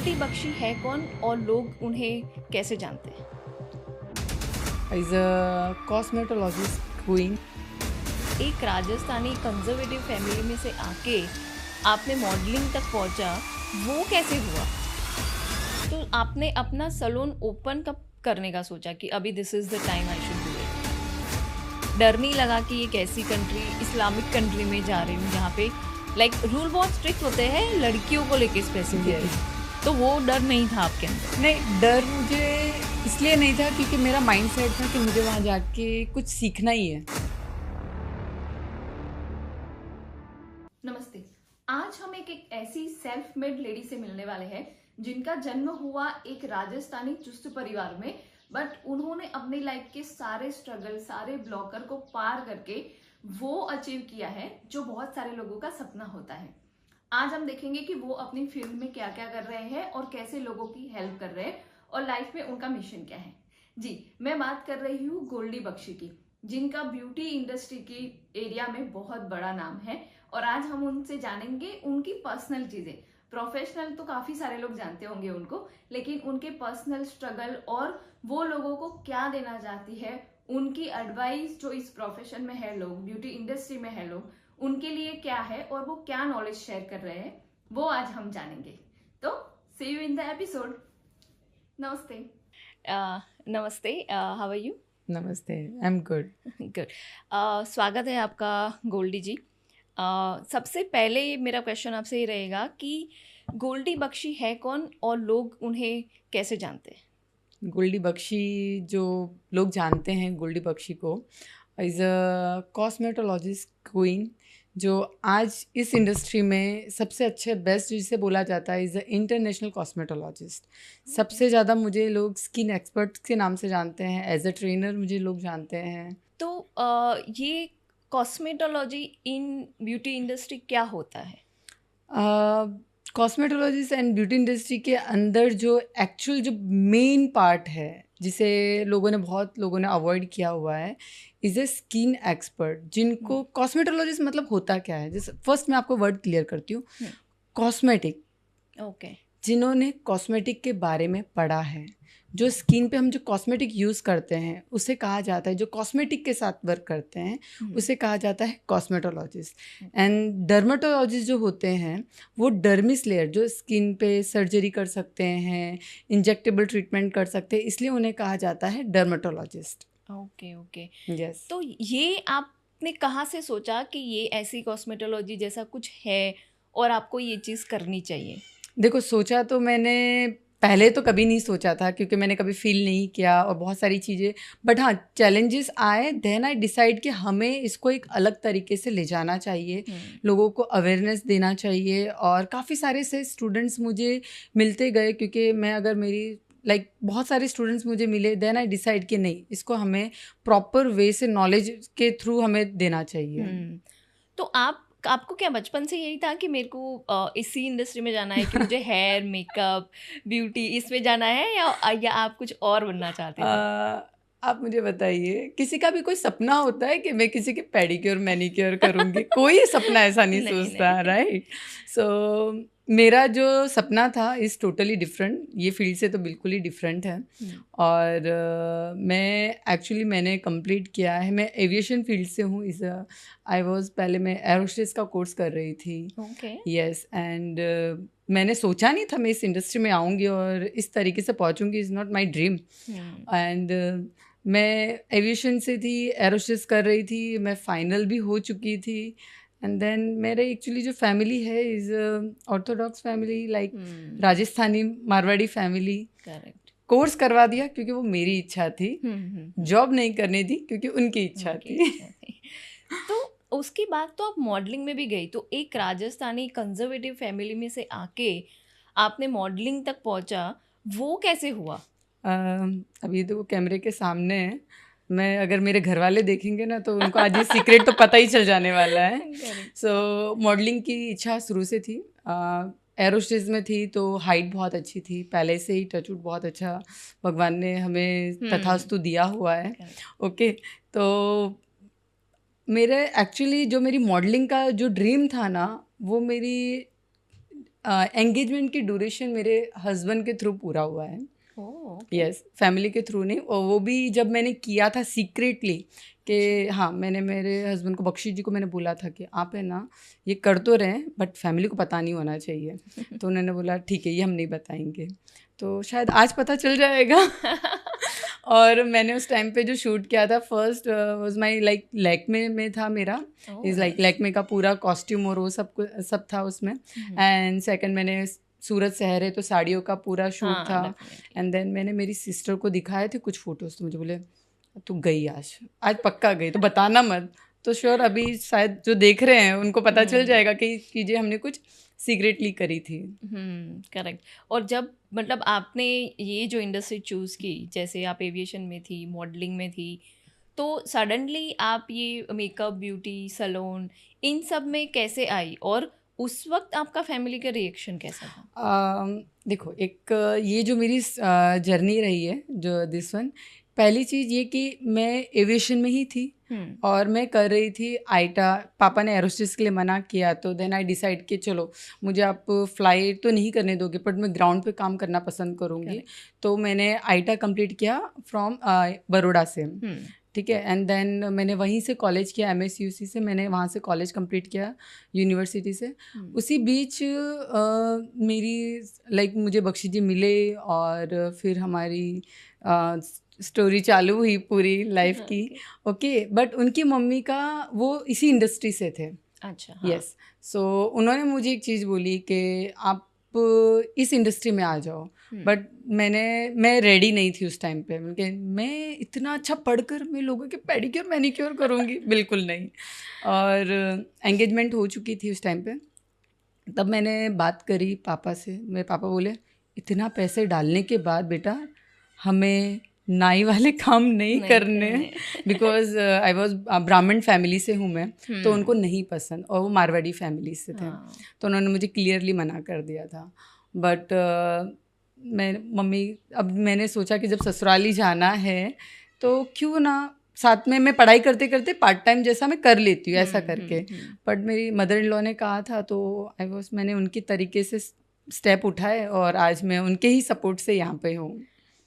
गोल्डी बख्शी है कौन और लोग उन्हें कैसे जानते हैं? Is a cosmetologist queen. एक राजस्थानी कंजर्वेटिव फैमिली में से आके आपने मॉडलिंग तक पहुंचा, वो कैसे हुआ? तो आपने अपना सैलून ओपन कब करने का सोचा कि अभी this is the time I should do it? डर नहीं लगा कि ये कैसी कंट्री, इस्लामिक कंट्री में जा रही हूँ जहाँ पे रूल बहुत स्ट्रिक्ट होते हैं लड़कियों को लेके स्पेसिफिकली, तो वो डर नहीं था आपके अंदर? नहीं, डर मुझे इसलिए नहीं था क्योंकि मेरा माइंड सेट था कि मुझे वहाँ जाके कुछ सीखना ही है। नमस्ते। आज हम एक ऐसी सेल्फ मेड लेडी से मिलने वाले हैं जिनका जन्म हुआ एक राजस्थानी चुस्त परिवार में, बट उन्होंने अपनी लाइफ के सारे स्ट्रगल, सारे ब्लॉकर को पार करके वो अचीव किया है जो बहुत सारे लोगों का सपना होता है। आज हम देखेंगे कि वो अपनी फील्ड में क्या क्या कर रहे हैं और कैसे लोगों की हेल्प कर रहे हैं और लाइफ में उनका मिशन क्या है। जी, मैं बात कर रही हूँ गोल्डी बख्शी की, जिनका ब्यूटी इंडस्ट्री की एरिया में बहुत बड़ा नाम है। और आज हम उनसे जानेंगे उनकी पर्सनल चीजें। प्रोफेशनल तो काफी सारे लोग जानते होंगे उनको, लेकिन उनके पर्सनल स्ट्रगल और वो लोगों को क्या देना चाहती है, उनकी एडवाइस जो इस प्रोफेशन में है लोग, ब्यूटी इंडस्ट्री में है लोग, उनके लिए क्या है और वो क्या नॉलेज शेयर कर रहे हैं, वो आज हम जानेंगे। तो सी यू इन द एपिसोड। नमस्ते। नमस्ते, हाउ आर यू? नमस्ते, आई एम गुड। गुड। स्वागत है आपका गोल्डी जी। सबसे पहले मेरा क्वेश्चन आपसे ये रहेगा कि गोल्डी बख्शी है कौन और लोग उन्हें कैसे जानते हैं? गोल्डी बख्शी जो लोग जानते हैं, गोल्डी बख्शी को इज़ अ कॉस्मेटोलॉजिस्ट क्वीन, जो आज इस इंडस्ट्री में सबसे अच्छे बेस्ट जिसे बोला जाता है इज़ अ इंटरनेशनल कॉस्मेटोलॉजिस्ट। सबसे ज़्यादा मुझे लोग स्किन एक्सपर्ट के नाम से जानते हैं, एज अ ट्रेनर मुझे लोग जानते हैं। तो ये कॉस्मेटोलॉजी इन ब्यूटी इंडस्ट्री क्या होता है? कॉस्मेटोलॉजिस्ट एंड ब्यूटी इंडस्ट्री के अंदर जो एक्चुअल जो मेन पार्ट है, जिसे बहुत लोगों ने अवॉइड किया हुआ है, इज़ ए स्किन एक्सपर्ट। जिनको कॉस्मेटोलॉजिस्ट मतलब होता क्या है, जैसे फर्स्ट मैं आपको वर्ड क्लियर करती हूँ। Cosmetic, okay. जिन्होंने कॉस्मेटिक के बारे में पढ़ा है, जो स्किन पे हम जो कॉस्मेटिक यूज़ करते हैं उसे कहा जाता है, जो कॉस्मेटिक के साथ वर्क करते हैं उसे कहा जाता है कॉस्मेटोलॉजिस्ट। एंड डर्मेटोलॉजिस्ट जो होते हैं वो डर्मिस लेयर, जो स्किन पे सर्जरी कर सकते हैं, इंजेक्टेबल ट्रीटमेंट कर सकते हैं, इसलिए उन्हें कहा जाता है डर्मेटोलॉजिस्ट। Okay okay. यस। तो ये आपने कहाँ से सोचा कि ये ऐसी कॉस्मेटोलॉजी जैसा कुछ है और आपको ये चीज़ करनी चाहिए? देखो, सोचा तो मैंने पहले तो कभी नहीं सोचा था क्योंकि मैंने कभी फील नहीं किया और बहुत सारी चीज़ें, बट हाँ, चैलेंजेस आए, देन आई डिसाइड कि हमें इसको एक अलग तरीके से ले जाना चाहिए, लोगों को अवेयरनेस देना चाहिए। और काफ़ी सारे से स्टूडेंट्स मुझे मिलते गए, क्योंकि मैं अगर मेरी बहुत सारे स्टूडेंट्स मुझे मिले, देन आई डिसाइड कि नहीं, इसको हमें प्रॉपर वे से नॉलेज के थ्रू हमें देना चाहिए। तो आपको क्या बचपन से यही था कि मेरे को इसी इंडस्ट्री में जाना है, कि मुझे हेयर, मेकअप, ब्यूटी इसमें जाना है, या आप कुछ और बनना चाहते थे? आप मुझे बताइए, किसी का भी कोई सपना होता है कि मैं किसी के पेडिक्योर मैनिक्योर करूँगी? कोई सपना ऐसा नहीं सोचता, राइट? सो मेरा जो सपना था इज़ टोटली डिफरेंट, ये फील्ड से तो बिल्कुल ही डिफरेंट है। और मैंने कंप्लीट किया है, मैं एविएशन फील्ड से हूँ। पहले मैं एरोस्पेस का कोर्स कर रही थी। ओके। यस। एंड मैंने सोचा नहीं था मैं इस इंडस्ट्री में आऊँगी और इस तरीके से पहुँचूँगी, is not my dream. And मैं एविएशन से थी, एरोस्पेस कर रही थी, मैं फाइनल भी हो चुकी थी। एंड देन मेरे एक्चुअली जो फैमिली है is Orthodox family, Rajasthani Marwari family. Correct. Course करवा दिया क्योंकि वो मेरी इच्छा थी, जॉब नहीं करनी थी क्योंकि उनकी इच्छा थी। तो उसके बाद तो आप मॉडलिंग में भी गई, तो एक राजस्थानी कंजर्वेटिव फैमिली में से आके आपने मॉडलिंग तक पहुंचा, वो कैसे हुआ? अभी तो वो कैमरे के सामने है, मैं अगर मेरे घर वाले देखेंगे ना तो उनको आज ये सीक्रेट तो पता ही चल जाने वाला है। सो मॉडलिंग की इच्छा शुरू से थी। एरोस्पेस में थी तो हाइट बहुत अच्छी थी, पहले से ही टचवुड बहुत अच्छा भगवान ने हमें तथास्तु दिया हुआ है। ओके, तो मेरे एक्चुअली जो मेरी मॉडलिंग का जो ड्रीम था ना, वो मेरी एंगेजमेंट की ड्यूरेशन मेरे हस्बैंड के थ्रू पूरा हुआ है। यस, फैमिली के थ्रू नहीं, और वो भी जब मैंने किया था सीक्रेटली कि हाँ, मैंने मेरे हस्बैंड को, बख्शी जी को मैंने बोला था कि आप है ना ये कर तो रहे हैं बट फैमिली को पता नहीं होना चाहिए। तो उन्होंने बोला ठीक है, ये हम नहीं बताएंगे। तो शायद आज पता चल जाएगा। और मैंने उस टाइम पे जो शूट किया था, first was my like Lakme में था मेरा, इज़ लाइक लैक्मे का पूरा कॉस्ट्यूम और वो सब था उसमें। एंड सेकंड मैंने सूरत शहर है तो साड़ियों का पूरा शूट था। एंड देन मैंने मेरी सिस्टर को दिखाए थे कुछ फोटोज, तो मुझे बोले तू गई आज पक्का गई, तो बताना मत। तो श्योर अभी शायद जो देख रहे हैं उनको पता चल जाएगा कि चीज़ें हमने कुछ सीक्रेटली करी थी। करेक्ट। और जब मतलब आपने ये जो इंडस्ट्री चूज़ की, जैसे आप एविएशन में थी, मॉडलिंग में थी, तो सडनली आप ये मेकअप, ब्यूटी सैलून, इन सब में कैसे आई, और उस वक्त आपका फैमिली का रिएक्शन कैसा था? देखो, एक ये जो मेरी जर्नी रही है, जो दिस वन, पहली चीज़ ये कि मैं एविएशन में ही थी और मैं कर रही थी आईटा। पापा ने एरोस्टेस के लिए मना किया, तो देन आई डिसाइड कि चलो मुझे आप फ्लाइट तो नहीं करने दोगे बट मैं ग्राउंड पे काम करना पसंद करूँगी। तो मैंने आईटा कंप्लीट किया फ्रॉम बड़ौदा से, ठीक है। एंड देन मैंने वहीं से कॉलेज किया, MSUC से मैंने वहाँ से कॉलेज कंप्लीट किया, यूनिवर्सिटी से। उसी बीच मेरी लाइक मुझे बख्शी जी मिले और फिर हमारी स्टोरी चालू हुई पूरी लाइफ की। ओके, बट उनकी मम्मी का वो इसी इंडस्ट्री से थे। अच्छा। यस, सो उन्होंने मुझे एक चीज़ बोली कि आप इस इंडस्ट्री में आ जाओ। बट मैं रेडी नहीं थी उस टाइम पे। मैं इतना अच्छा पढ़कर मैं लोगों के पेडिक्योर मैनिक्योर करूँगी, बिल्कुल नहीं। और एंगेजमेंट हो चुकी थी उस टाइम पे, तब मैंने बात करी पापा से। मेरे पापा बोले इतना पैसे डालने के बाद बेटा हमें नाई वाले काम नहीं करने, बिकॉज आई वॉज ब्राह्मण फैमिली से हूँ मैं, तो उनको नहीं पसंद, और वो मारवाड़ी फैमिली से थे। तो उन्होंने मुझे क्लियरली मना कर दिया था। बट अब मैंने सोचा कि जब ससुराली जाना है तो क्यों ना साथ में मैं पढ़ाई करते करते पार्ट टाइम जैसा मैं कर लेती हूँ, ऐसा करके। बट मेरी मदर इन लॉ ने कहा था, तो मैंने उनकी तरीके से स्टेप उठाए और आज मैं उनके ही सपोर्ट से यहाँ पे हूँ।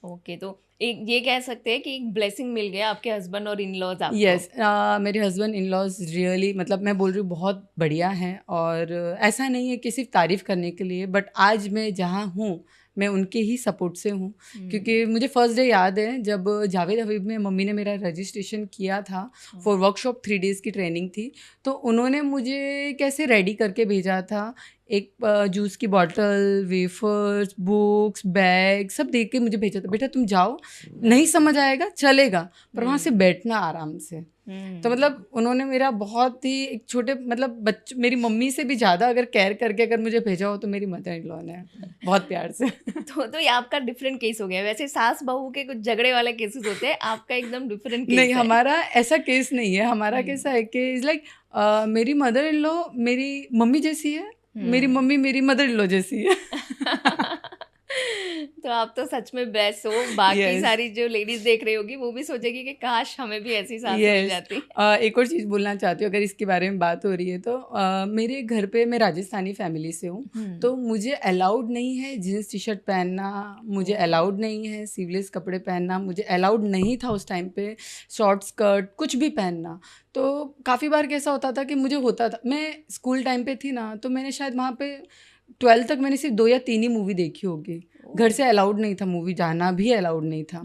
ओके, तो एक ये कह सकते हैं कि एक ब्लेसिंग मिल गया आपके हस्बैंड और इन लॉज आपको। यस, मेरे हस्बैंड इन लॉज रियली, मतलब मैं बोल रही हूँ बहुत बढ़िया हैं। और ऐसा नहीं है कि सिर्फ तारीफ़ करने के लिए, बट आज मैं जहाँ हूँ मैं उनके ही सपोर्ट से हूँ। क्योंकि मुझे फर्स्ट डे याद है जब जावेद हबीब में मम्मी ने मेरा रजिस्ट्रेशन किया था फॉर वर्कशॉप, 3 डेज़ की ट्रेनिंग थी। तो उन्होंने मुझे कैसे रेडी करके भेजा था, एक जूस की बॉटल, वेफर्स, बुक्स, बैग सब दे के मुझे भेजा था। बेटा तुम जाओ, नहीं समझ आएगा चलेगा, पर वहाँ से बैठना आराम से। तो मतलब उन्होंने मेरा बहुत ही एक छोटे मतलब मेरी मम्मी से भी ज़्यादा अगर केयर करके अगर मुझे भेजा हो तो मेरी मदर इन लॉ ने, बहुत प्यार से। तो ये आपका डिफरेंट केस हो गया। वैसे सास बहू के कुछ झगड़े वाले केसेस होते हैं, आपका एकदम डिफरेंट केस नहीं है। हमारा ऐसा केस नहीं है। हमारा कैसा है कि इज लाइक मेरी मदर इन लॉ मेरी मम्मी जैसी है, मेरी मम्मी मेरी मदर इन लॉ जैसी है। तो आप तो सच में बेस्ट हो। बाकी Yes. सारी जो लेडीज देख रही होगी वो भी सोचेगी कि काश हमें भी ऐसी सास Yes. मिल जाती। एक और चीज़ बोलना चाहती हूँ अगर इसके बारे में बात हो रही है तो मेरे घर पे मैं राजस्थानी फैमिली से हूँ, तो मुझे अलाउड नहीं है जीन्स टी शर्ट पहनना, मुझे अलाउड नहीं है सीवलेस कपड़े पहनना, मुझे अलाउड नहीं था उस टाइम पे शॉर्ट स्कर्ट कुछ भी पहनना। तो काफ़ी बार कैसा होता था कि मुझे होता था, मैं स्कूल टाइम पे थी ना, तो मैंने शायद वहाँ पे 12 तक मैंने सिर्फ 2 या 3 ही मूवी देखी होगी। घर से अलाउड नहीं था, मूवी जाना भी अलाउड नहीं था।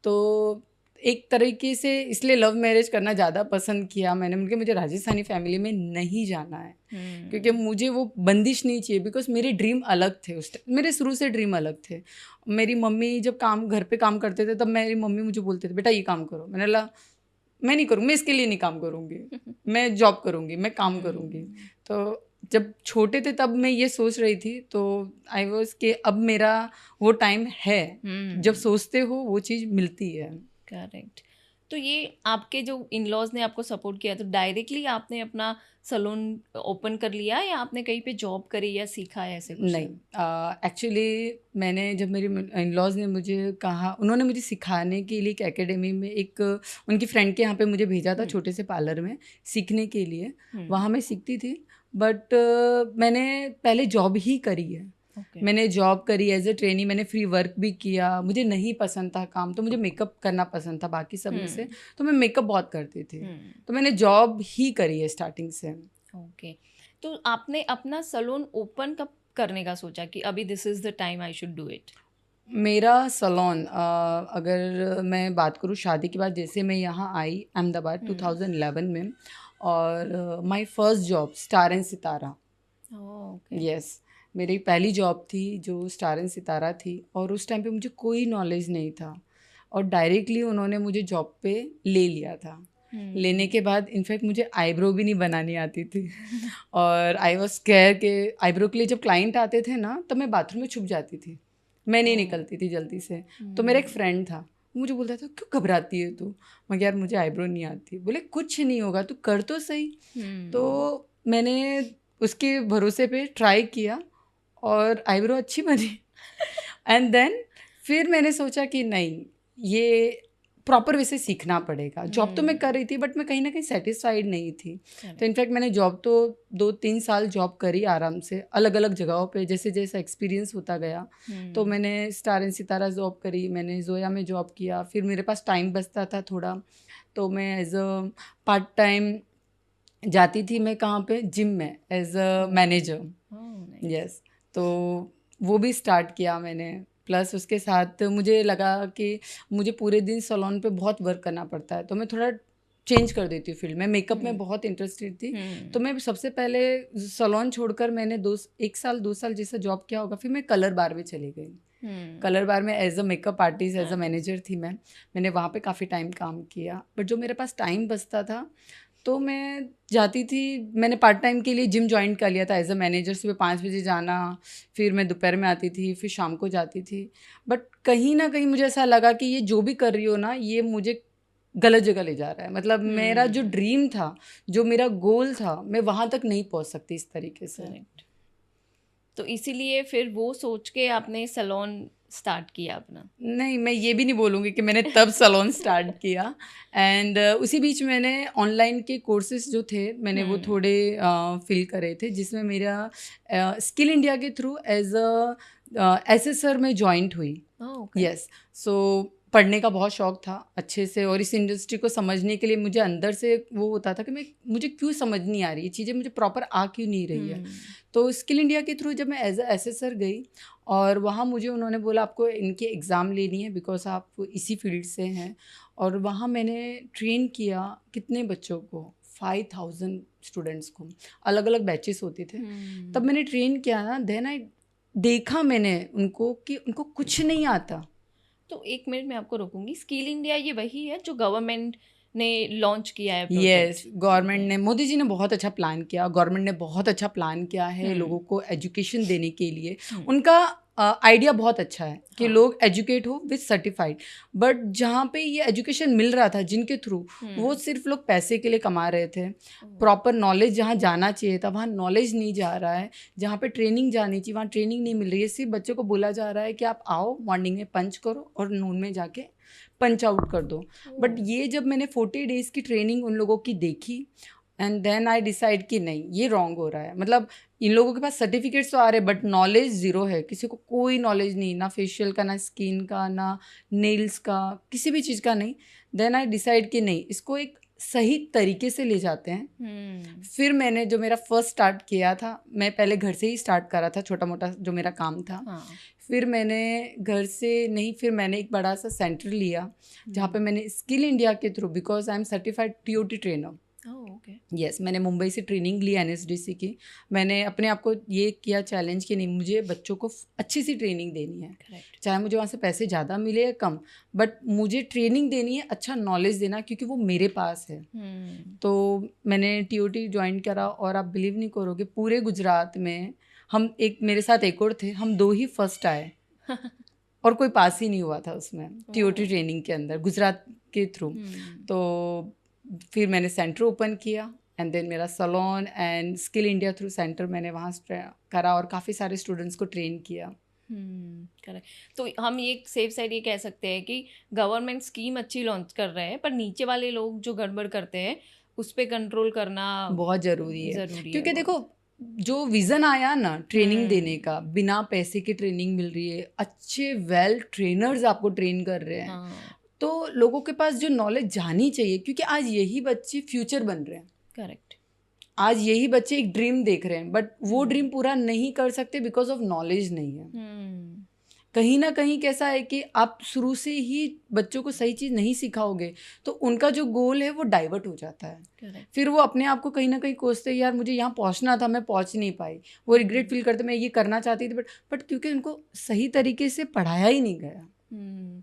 तो एक तरीके से इसलिए लव मैरिज करना ज़्यादा पसंद किया मैंने, क्योंकि मुझे राजस्थानी फैमिली में नहीं जाना है, क्योंकि मुझे वो बंदिश नहीं चाहिए। बिकॉज मेरे ड्रीम अलग थे उस टाइम, मेरे शुरू से ड्रीम अलग थे। मेरी मम्मी जब घर पे काम करते थे तब मेरी मम्मी मुझे बोलते थे बेटा ये काम करो। मैंने बोला मैं नहीं करूँगी, मैं इसके लिए नहीं काम करूँगी, मैं जॉब करूँगी, मैं काम करूँगी। तो जब छोटे थे तब मैं ये सोच रही थी, तो आई वॉज कि अब मेरा वो टाइम है, जब सोचते हो वो चीज़ मिलती है। करेक्ट। तो ये आपके जो इन लॉज ने आपको सपोर्ट किया, तो डायरेक्टली आपने अपना सैलून ओपन कर लिया या आपने कहीं पे जॉब करी या सीखा है ऐसे कुछ? नहीं, एक्चुअली मैंने जब मेरे इन लॉज ने मुझे कहा, उन्होंने मुझे सिखाने के लिए एक एकेडमी में, एक उनकी फ्रेंड के यहाँ पे मुझे भेजा था छोटे से पार्लर में सीखने के लिए। वहाँ मैं सीखती थी, बट मैंने पहले जॉब ही करी है। Okay. मैंने जॉब करी एज ए ट्रेनी, मैंने फ्री वर्क भी किया। मुझे नहीं पसंद था काम, तो मुझे मेकअप करना पसंद था बाकी सब में से, तो मैं मेकअप बहुत करती थी। तो मैंने जॉब ही करी है स्टार्टिंग से। ओके, तो आपने अपना सैलून ओपन कब करने का सोचा कि अभी this is the time I should do it? मेरा सैलून, अगर मैं बात करूँ शादी के बाद, जैसे मैं यहाँ आई अहमदाबाद 2011 में, और my first job star and Sitara. Yes, मेरी पहली जॉब थी जो स्टार एंड सितारा थी, और उस टाइम पे मुझे कोई नॉलेज नहीं था, और डायरेक्टली उन्होंने मुझे जॉब पे ले लिया था। लेने के बाद इनफैक्ट मुझे आईब्रो भी नहीं बनानी आती थी और आई वॉज स्केयर के आईब्रो के लिए जब क्लाइंट आते थे ना, तो मैं बाथरूम में छुप जाती थी, मैं नहीं निकलती थी जल्दी से। तो मेरा एक फ्रेंड था, मुझे बोलता था क्यों घबराती है तू? मैं यार मुझे आईब्रो नहीं आती। बोले कुछ नहीं होगा, तू कर तो सही। तो मैंने उसके भरोसे पे ट्राई किया और आईब्रो अच्छी बनी एंड देन फिर मैंने सोचा कि नहीं, ये प्रॉपर वे से सीखना पड़ेगा। जॉब तो मैं कर रही थी, बट मैं कहीं ना कहीं सेटिस्फाइड नहीं थी। तो इनफैक्ट मैंने जॉब तो 2-3 साल जॉब करी आराम से, अलग अलग जगहों पे, जैसे जैसा एक्सपीरियंस होता गया। तो मैंने स्टार एंड सितारा जॉब करी, मैंने जोया में जॉब किया, फिर मेरे पास टाइम बचता था थोड़ा, तो मैं एज अ पार्ट टाइम जाती थी। मैं कहाँ पे? जिम में एज अ मैनेजर। यस, तो वो भी स्टार्ट किया मैंने। प्लस उसके साथ मुझे लगा कि मुझे पूरे दिन सैलून पे बहुत वर्क करना पड़ता है, तो मैं थोड़ा चेंज कर देती हूँ फील्ड में। मेकअप में बहुत इंटरेस्टेड थी, तो मैं सबसे पहले सैलून छोड़कर मैंने 2 साल जैसा जॉब किया होगा, फिर मैं कलर बार में चली गई। कलर बार में as a makeup artist, as a manager थी मैंने वहाँ पे काफ़ी टाइम काम किया। बट जो मेरे पास टाइम बचता था तो मैं जाती थी। मैंने पार्ट टाइम के लिए जिम ज्वाइन कर लिया था एज अ मैनेजर। सुबह 5 बजे जाना, फिर मैं दोपहर में आती थी, फिर शाम को जाती थी। बट कहीं ना कहीं मुझे ऐसा लगा कि ये जो भी कर रही हो ना, ये मुझे गलत जगह ले जा रहा है। मतलब मेरा जो ड्रीम था, जो मेरा गोल था, मैं वहाँ तक नहीं पहुँच सकती इस तरीके से। तो इसीलिए फिर वो सोच के आपने सैलून स्टार्ट किया अपना? नहीं, मैं ये भी नहीं बोलूँगी कि मैंने तब सैलून स्टार्ट किया। एंड उसी बीच मैंने ऑनलाइन के कोर्सेज जो थे, मैंने वो थोड़े फिल करे थे, जिसमें मेरा स्किल इंडिया के थ्रू एज अ एसेसर में जॉइंट हुई। यस, सो पढ़ने का बहुत शौक था अच्छे से, और इस इंडस्ट्री को समझने के लिए मुझे अंदर से वो होता था कि मुझे क्यों समझ नहीं आ रही, ये चीज़ें मुझे प्रॉपर आ क्यों नहीं रही है। तो स्किल इंडिया के थ्रू जब मैं एज अ एसेसर गई, और वहाँ मुझे उन्होंने बोला आपको इनकी एग्ज़ाम लेनी है बिकॉज आप इसी फील्ड से हैं। और वहाँ मैंने ट्रेन किया कितने बच्चों को, 5000 स्टूडेंट्स को, अलग अलग बैचेस होते थे। तब मैंने ट्रेन किया ना, देन आई देखा मैंने उनको कि उनको कुछ नहीं आता। तो 1 मिनट में आपको रोकूंगी। स्किल इंडिया ये वही है जो गवर्नमेंट ने लॉन्च किया है? यस, गवर्नमेंट ने, मोदी जी ने बहुत अच्छा प्लान किया। गवर्नमेंट ने बहुत अच्छा प्लान किया है लोगों को एजुकेशन देने के लिए। उनका आइडिया बहुत अच्छा है कि लोग एजुकेट हो विथ सर्टिफाइड। बट जहाँ पे ये एजुकेशन मिल रहा था जिनके थ्रू, वो सिर्फ लोग पैसे के लिए कमा रहे थे। प्रॉपर नॉलेज जहाँ जाना चाहिए था वहाँ नॉलेज नहीं जा रहा है, जहाँ पे ट्रेनिंग जानी चाहिए वहाँ ट्रेनिंग नहीं मिल रही है। सिर्फ बच्चों को बोला जा रहा है कि आप आओ मॉर्निंग में पंच करो और नून में जाके पंच आउट कर दो। बट ये जब मैंने 40 डेज़ की ट्रेनिंग उन लोगों की देखी, एंड देन आई डिसाइड कि नहीं, ये रॉन्ग हो रहा है। मतलब इन लोगों के पास सर्टिफिकेट्स तो आ रहे हैं, बट नॉलेज ज़ीरो है। किसी को कोई नॉलेज नहीं, ना फेशियल का, ना स्किन का, ना नेल्स का, किसी भी चीज़ का नहीं। देन आई डिसाइड कि नहीं, इसको एक सही तरीके से ले जाते हैं। फिर मैंने जो मेरा फर्स्ट स्टार्ट किया था, मैं पहले घर से ही स्टार्ट करा था, छोटा मोटा जो मेरा काम था। फिर मैंने घर से नहीं, फिर मैंने एक बड़ा सा सेंटर लिया जहाँ पे मैंने स्किल इंडिया के through, because I am certified TOT trainer. Yes, मैंने मुंबई से ट्रेनिंग ली NSDC की। मैंने अपने आप को ये किया चैलेंज कि नहीं, मुझे बच्चों को अच्छी सी ट्रेनिंग देनी है। चाहे मुझे वहाँ से पैसे ज़्यादा मिले या कम, बट मुझे ट्रेनिंग देनी है, अच्छा नॉलेज देना, क्योंकि वो मेरे पास है। तो मैंने TOT ज्वाइन करा, और आप बिलीव नहीं करोगे, पूरे गुजरात में हम, एक मेरे साथ एक और थे, हम 2 ही फर्स्ट आए और कोई पास ही नहीं हुआ था उसमें TOT ट्रेनिंग के अंदर गुजरात के थ्रू। तो फिर मैंने सेंटर ओपन किया, एंड देन मेरा salon and skill India through centre मैंने वहाँ करा, और काफ़ी सारे स्टूडेंट्स को ट्रेन किया। करेक्ट। तो हम ये सेफ साइड ये कह सकते हैं कि गवर्नमेंट स्कीम अच्छी लॉन्च कर रहे हैं, पर नीचे वाले लोग जो गड़बड़ करते हैं उस पर कंट्रोल करना बहुत ज़रूरी है। क्योंकि देखो, जो विज़न आया ना ट्रेनिंग देने का, बिना पैसे की ट्रेनिंग मिल रही है, अच्छे वेल ट्रेनर्स आपको ट्रेन कर रहे हैं, हाँ तो लोगों के पास जो नॉलेज जानी चाहिए, क्योंकि आज यही बच्चे फ्यूचर बन रहे हैं, करेक्ट। आज यही बच्चे एक ड्रीम देख रहे हैं, बट वो ड्रीम पूरा नहीं कर सकते बिकॉज ऑफ नॉलेज नहीं है। कहीं ना कहीं कैसा है कि आप शुरू से ही बच्चों को सही चीज़ नहीं सिखाओगे तो उनका जो गोल है वो डाइवर्ट हो जाता है। करेक्ट। फिर वो अपने आप को कहीं ना कहीं कोसते हैं, यार मुझे यहाँ पहुँचना था, मैं पहुँच नहीं पाई, वो रिग्रेट फील करते मैं ये करना चाहती थी बट क्योंकि उनको सही तरीके से पढ़ाया ही नहीं गया।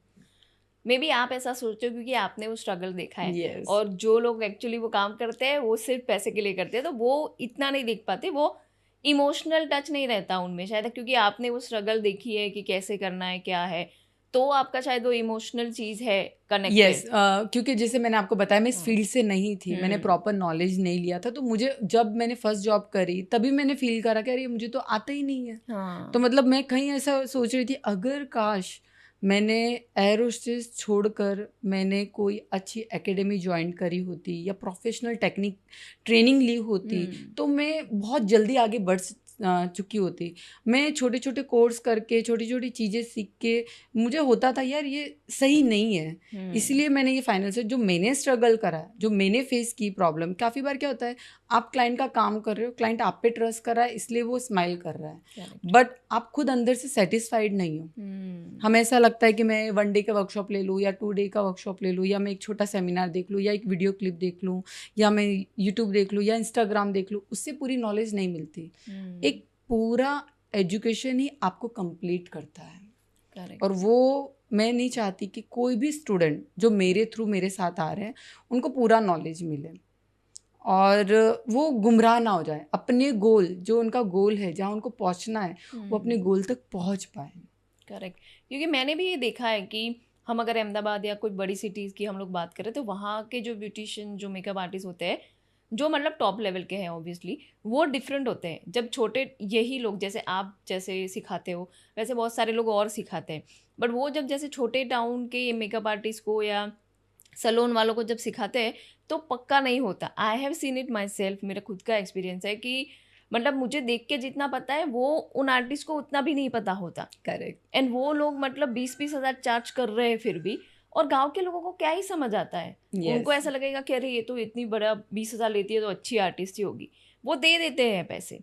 मे बी आप ऐसा सोचते हो क्योंकि आपने वो स्ट्रगल देखा है। Yes. और जो लोग एक्चुअली वो काम करते हैं वो सिर्फ पैसे के लिए करते हैं, तो वो इतना नहीं देख पाते, वो इमोशनल टच नहीं रहता उनमें शायद, क्योंकि आपने वो स्ट्रगल देखी है कि कैसे करना है क्या है, तो आपका शायद वो इमोशनल चीज़ है कनेक्टेड। यस, क्योंकि जैसे मैंने आपको बताया मैं इस फील्ड से नहीं थी, मैंने प्रॉपर नॉलेज नहीं लिया था, तो मुझे जब मैंने फर्स्ट जॉब करी तभी मैंने फील करा कि अरे मुझे तो आता ही नहीं है। हाँ। तो मतलब मैं कहीं ऐसा सोच रही थी, अगर काश मैंने एरोस्पेस छोड़कर मैंने कोई अच्छी एकेडमी ज्वाइन करी होती या प्रोफेशनल टेक्निक ट्रेनिंग ली होती तो मैं बहुत जल्दी आगे बढ़ चुकी होती। मैं छोटे छोटे कोर्स करके छोटी छोटी चीज़ें सीख के मुझे होता था यार ये सही नहीं है, इसलिए मैंने ये फाइनल से जो मैंने स्ट्रगल करा, जो मैंने फेस की प्रॉब्लम, काफ़ी बार क्या होता है आप क्लाइंट का काम कर रहे हो, क्लाइंट आप पे ट्रस्ट कर रहा है इसलिए वो स्माइल कर रहा है, बट आप खुद अंदर से सेटिस्फाइड नहीं हो। हमें ऐसा लगता है कि मैं 1 डे का वर्कशॉप ले लूँ या 2 डे का वर्कशॉप ले लूँ, या मैं एक छोटा सेमिनार देख लूँ या एक वीडियो क्लिप देख लूँ या मैं यूट्यूब देख लूँ या इंस्टाग्राम देख लूँ, उससे पूरी नॉलेज नहीं मिलती। एक पूरा एजुकेशन ही आपको कंप्लीट करता है। Correct. और वो मैं नहीं चाहती कि कोई भी स्टूडेंट जो मेरे थ्रू मेरे साथ आ रहे हैं उनको पूरा नॉलेज मिले और वो गुमराह ना हो जाए, अपने गोल जो उनका गोल है जहाँ उनको पहुँचना है वो अपने गोल तक पहुँच पाए। करेक्ट। क्योंकि मैंने भी ये देखा है कि हम अगर अहमदाबाद या कोई बड़ी सिटीज़ की हम लोग बात करें तो वहाँ के जो ब्यूटिशियन जो मेकअप आर्टिस्ट होते हैं जो मतलब टॉप लेवल के हैं ऑब्वियसली, वो डिफरेंट होते हैं। जब छोटे यही लोग जैसे आप जैसे सिखाते हो वैसे बहुत सारे लोग और सिखाते हैं, बट वो जब जैसे छोटे टाउन के मेकअप आर्टिस्ट को या सलोन वालों को जब सिखाते हैं तो पक्का नहीं होता। I have seen it my self, मेरा खुद का एक्सपीरियंस है कि मतलब मुझे देख के जितना पता है वो उन आर्टिस्ट को उतना भी नहीं पता होता। करेक्ट। एंड वो लोग मतलब 20-20 हज़ार चार्ज कर रहे हैं फिर भी, और गांव के लोगों को क्या ही समझ आता है। Yes. उनको ऐसा लगेगा कि अरे ये तो इतनी बड़ा 20,000 लेती है तो अच्छी आर्टिस्ट ही होगी, वो दे देते हैं पैसे,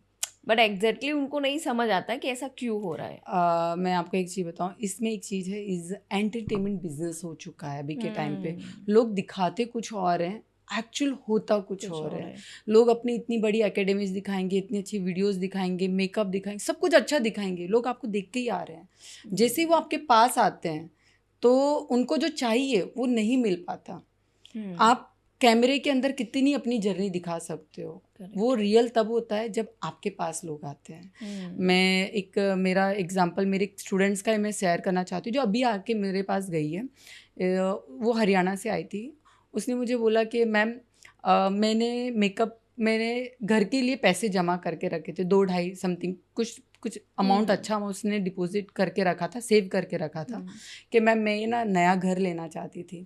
बट एग्जैक्टली उनको नहीं समझ आता है कि ऐसा क्यों हो रहा है। मैं आपको एक चीज़ बताऊं, इसमें एक चीज़ है, इज एंटरटेनमेंट बिजनेस हो चुका है अभी के टाइम पे। लोग दिखाते कुछ और हैं, एक्चुअल होता कुछ और है। लोग अपनी इतनी बड़ी एकेडमीज दिखाएंगे, इतनी अच्छी वीडियोस दिखाएंगे, मेकअप दिखाएंगे, सब कुछ अच्छा दिखाएंगे, लोग आपको देख के ही आ रहे हैं। जैसे ही वो आपके पास आते हैं तो उनको जो चाहिए वो नहीं मिल पाता। आप कैमरे के अंदर कितनी अपनी जर्नी दिखा सकते हो, वो रियल तब होता है जब आपके पास लोग आते हैं। मैं एक मेरा एग्जांपल मेरे स्टूडेंट्स का मैं शेयर करना चाहती हूँ जो अभी आके मेरे पास गई है। वो हरियाणा से आई थी। उसने मुझे बोला कि मैम मैंने घर के लिए पैसे जमा करके रखे थे, 2-2.5 समथिंग कुछ अमाउंट अच्छा उसने डिपॉजिट करके रखा था, सेव करके रखा था कि मैम मैं ना नया घर लेना चाहती थी।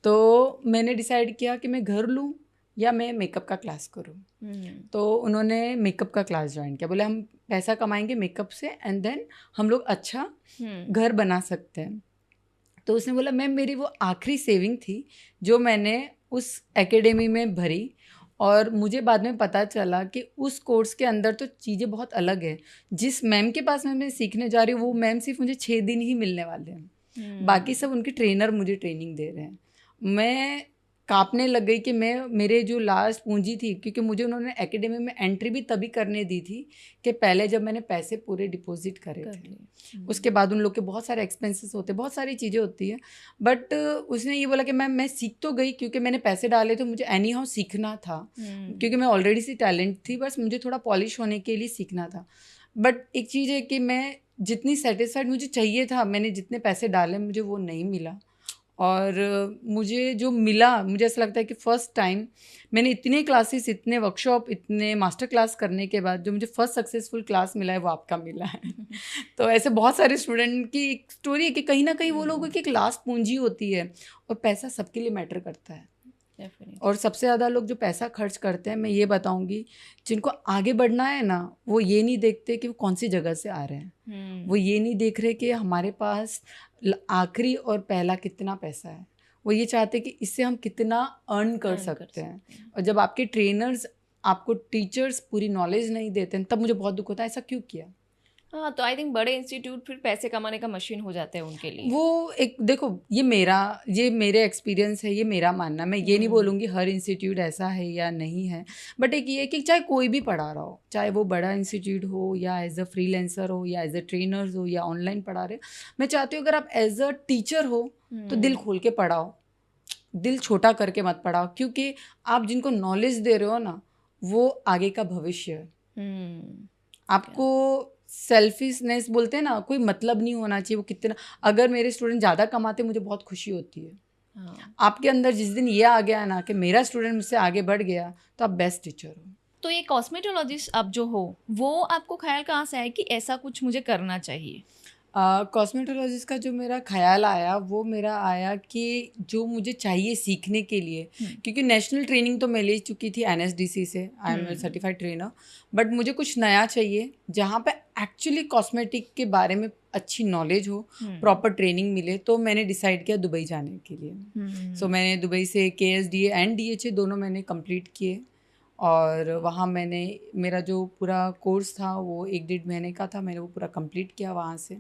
तो मैंने डिसाइड किया कि मैं घर लूँ या मैं मेकअप का क्लास करूँ। तो उन्होंने मेकअप का क्लास ज्वाइन किया। बोले हम पैसा कमाएंगे मेकअप से एंड देन हम लोग अच्छा घर बना सकते हैं। तो उसने बोला मैम मेरी वो आखिरी सेविंग थी जो मैंने उस एकेडमी में भरी, और मुझे बाद में पता चला कि उस कोर्स के अंदर तो चीज़ें बहुत अलग है। जिस मैम के पास मैं सीखने जा रही हूँ वो मैम सिर्फ मुझे 6 दिन ही मिलने वाले हैं, बाकी सब उनके ट्रेनर मुझे ट्रेनिंग दे रहे हैं। मैं कांपने लग गई कि मेरे जो लास्ट पूंजी थी, क्योंकि मुझे उन्होंने एकेडमी में एंट्री भी तभी करने दी थी कि पहले जब मैंने पैसे पूरे डिपॉजिट करे थे। उसके बाद उन लोग के बहुत सारे एक्सपेंसेस होते, बहुत सारी चीज़ें होती है। बट उसने ये बोला कि मैम मैं सीख तो गई क्योंकि मैंने पैसे डाले तो मुझे एनी हाउ सीखना था, क्योंकि मैं ऑलरेडी सी टैलेंट थी, बस मुझे थोड़ा पॉलिश होने के लिए सीखना था। बट एक चीज़ है कि मैं जितनी सेटिस्फाइड मुझे चाहिए था, मैंने जितने पैसे डाले मुझे वो नहीं मिला। और मुझे जो मिला, मुझे ऐसा लगता है कि फ़र्स्ट टाइम मैंने इतने क्लासेस, इतने वर्कशॉप, इतने मास्टर क्लास करने के बाद जो मुझे फर्स्ट सक्सेसफुल क्लास मिला है वो आपका मिला है। तो ऐसे बहुत सारे स्टूडेंट की एक स्टोरी है कि कहीं ना कहीं वो लोगों की एक लास्ट पूंजी होती है, और पैसा सबके लिए मैटर करता है। डेफिनेटली। और सबसे ज़्यादा लोग जो पैसा खर्च करते हैं, मैं ये बताऊंगी, जिनको आगे बढ़ना है ना, वो ये नहीं देखते कि वो कौन सी जगह से आ रहे हैं, वो ये नहीं देख रहे कि हमारे पास आखिरी और पहला कितना पैसा है, वो ये चाहते कि इससे हम कितना अर्न कर सकते हैं। और जब आपके ट्रेनर्स, आपको टीचर्स पूरी नॉलेज नहीं देते हैं, तब मुझे बहुत दुख होता है, ऐसा क्यों किया। हाँ, तो आई थिंक बड़े इंस्टीट्यूट फिर पैसे कमाने का मशीन हो जाते हैं उनके लिए। वो एक देखो, ये मेरे एक्सपीरियंस है, ये मेरा मानना, मैं ये नहीं बोलूँगी हर इंस्टीट्यूट ऐसा है या नहीं है, बट एक ये है कि चाहे कोई भी पढ़ा रहा हो, चाहे वो बड़ा इंस्टीट्यूट हो या एज अ फ्रीलांसर हो या एज अ ट्रेनर्स हो या ऑनलाइन पढ़ा रहे, मैं चाहती हूँ अगर आप एज अ टीचर हो तो दिल खोल के पढ़ाओ, दिल छोटा करके मत पढ़ाओ, क्योंकि आप जिनको नॉलेज दे रहे हो ना, वो आगे का भविष्य है। आपको सेल्फिशनेस बोलते हैं ना, कोई मतलब नहीं होना चाहिए वो कितना, अगर मेरे स्टूडेंट ज़्यादा कमाते मुझे बहुत खुशी होती है। हाँ। आपके अंदर जिस दिन ये आ गया ना कि मेरा स्टूडेंट मुझसे आगे बढ़ गया, तो आप बेस्ट टीचर हो। तो ये कॉस्मेटोलॉजिस्ट आप जो हो, वो आपको ख्याल कहाँ से आया कि ऐसा कुछ मुझे करना चाहिए? कॉस्मेटोलॉजिस्ट का जो मेरा ख्याल आया, वो मेरा आया कि जो मुझे चाहिए सीखने के लिए, क्योंकि नेशनल ट्रेनिंग तो मैं ले चुकी थी NSDC से, I am certified trainer, but मुझे कुछ नया चाहिए जहाँ पे एक्चुअली कॉस्मेटिक के बारे में अच्छी नॉलेज हो, प्रॉपर ट्रेनिंग मिले। तो मैंने डिसाइड किया दुबई जाने के लिए। सो मैंने दुबई से KSDA एंड DHA दोनों मैंने कंप्लीट किए, और वहाँ मैंने मेरा जो पूरा कोर्स था वो 1-1.5 महीने का था, मैंने वो पूरा कंप्लीट किया वहाँ से।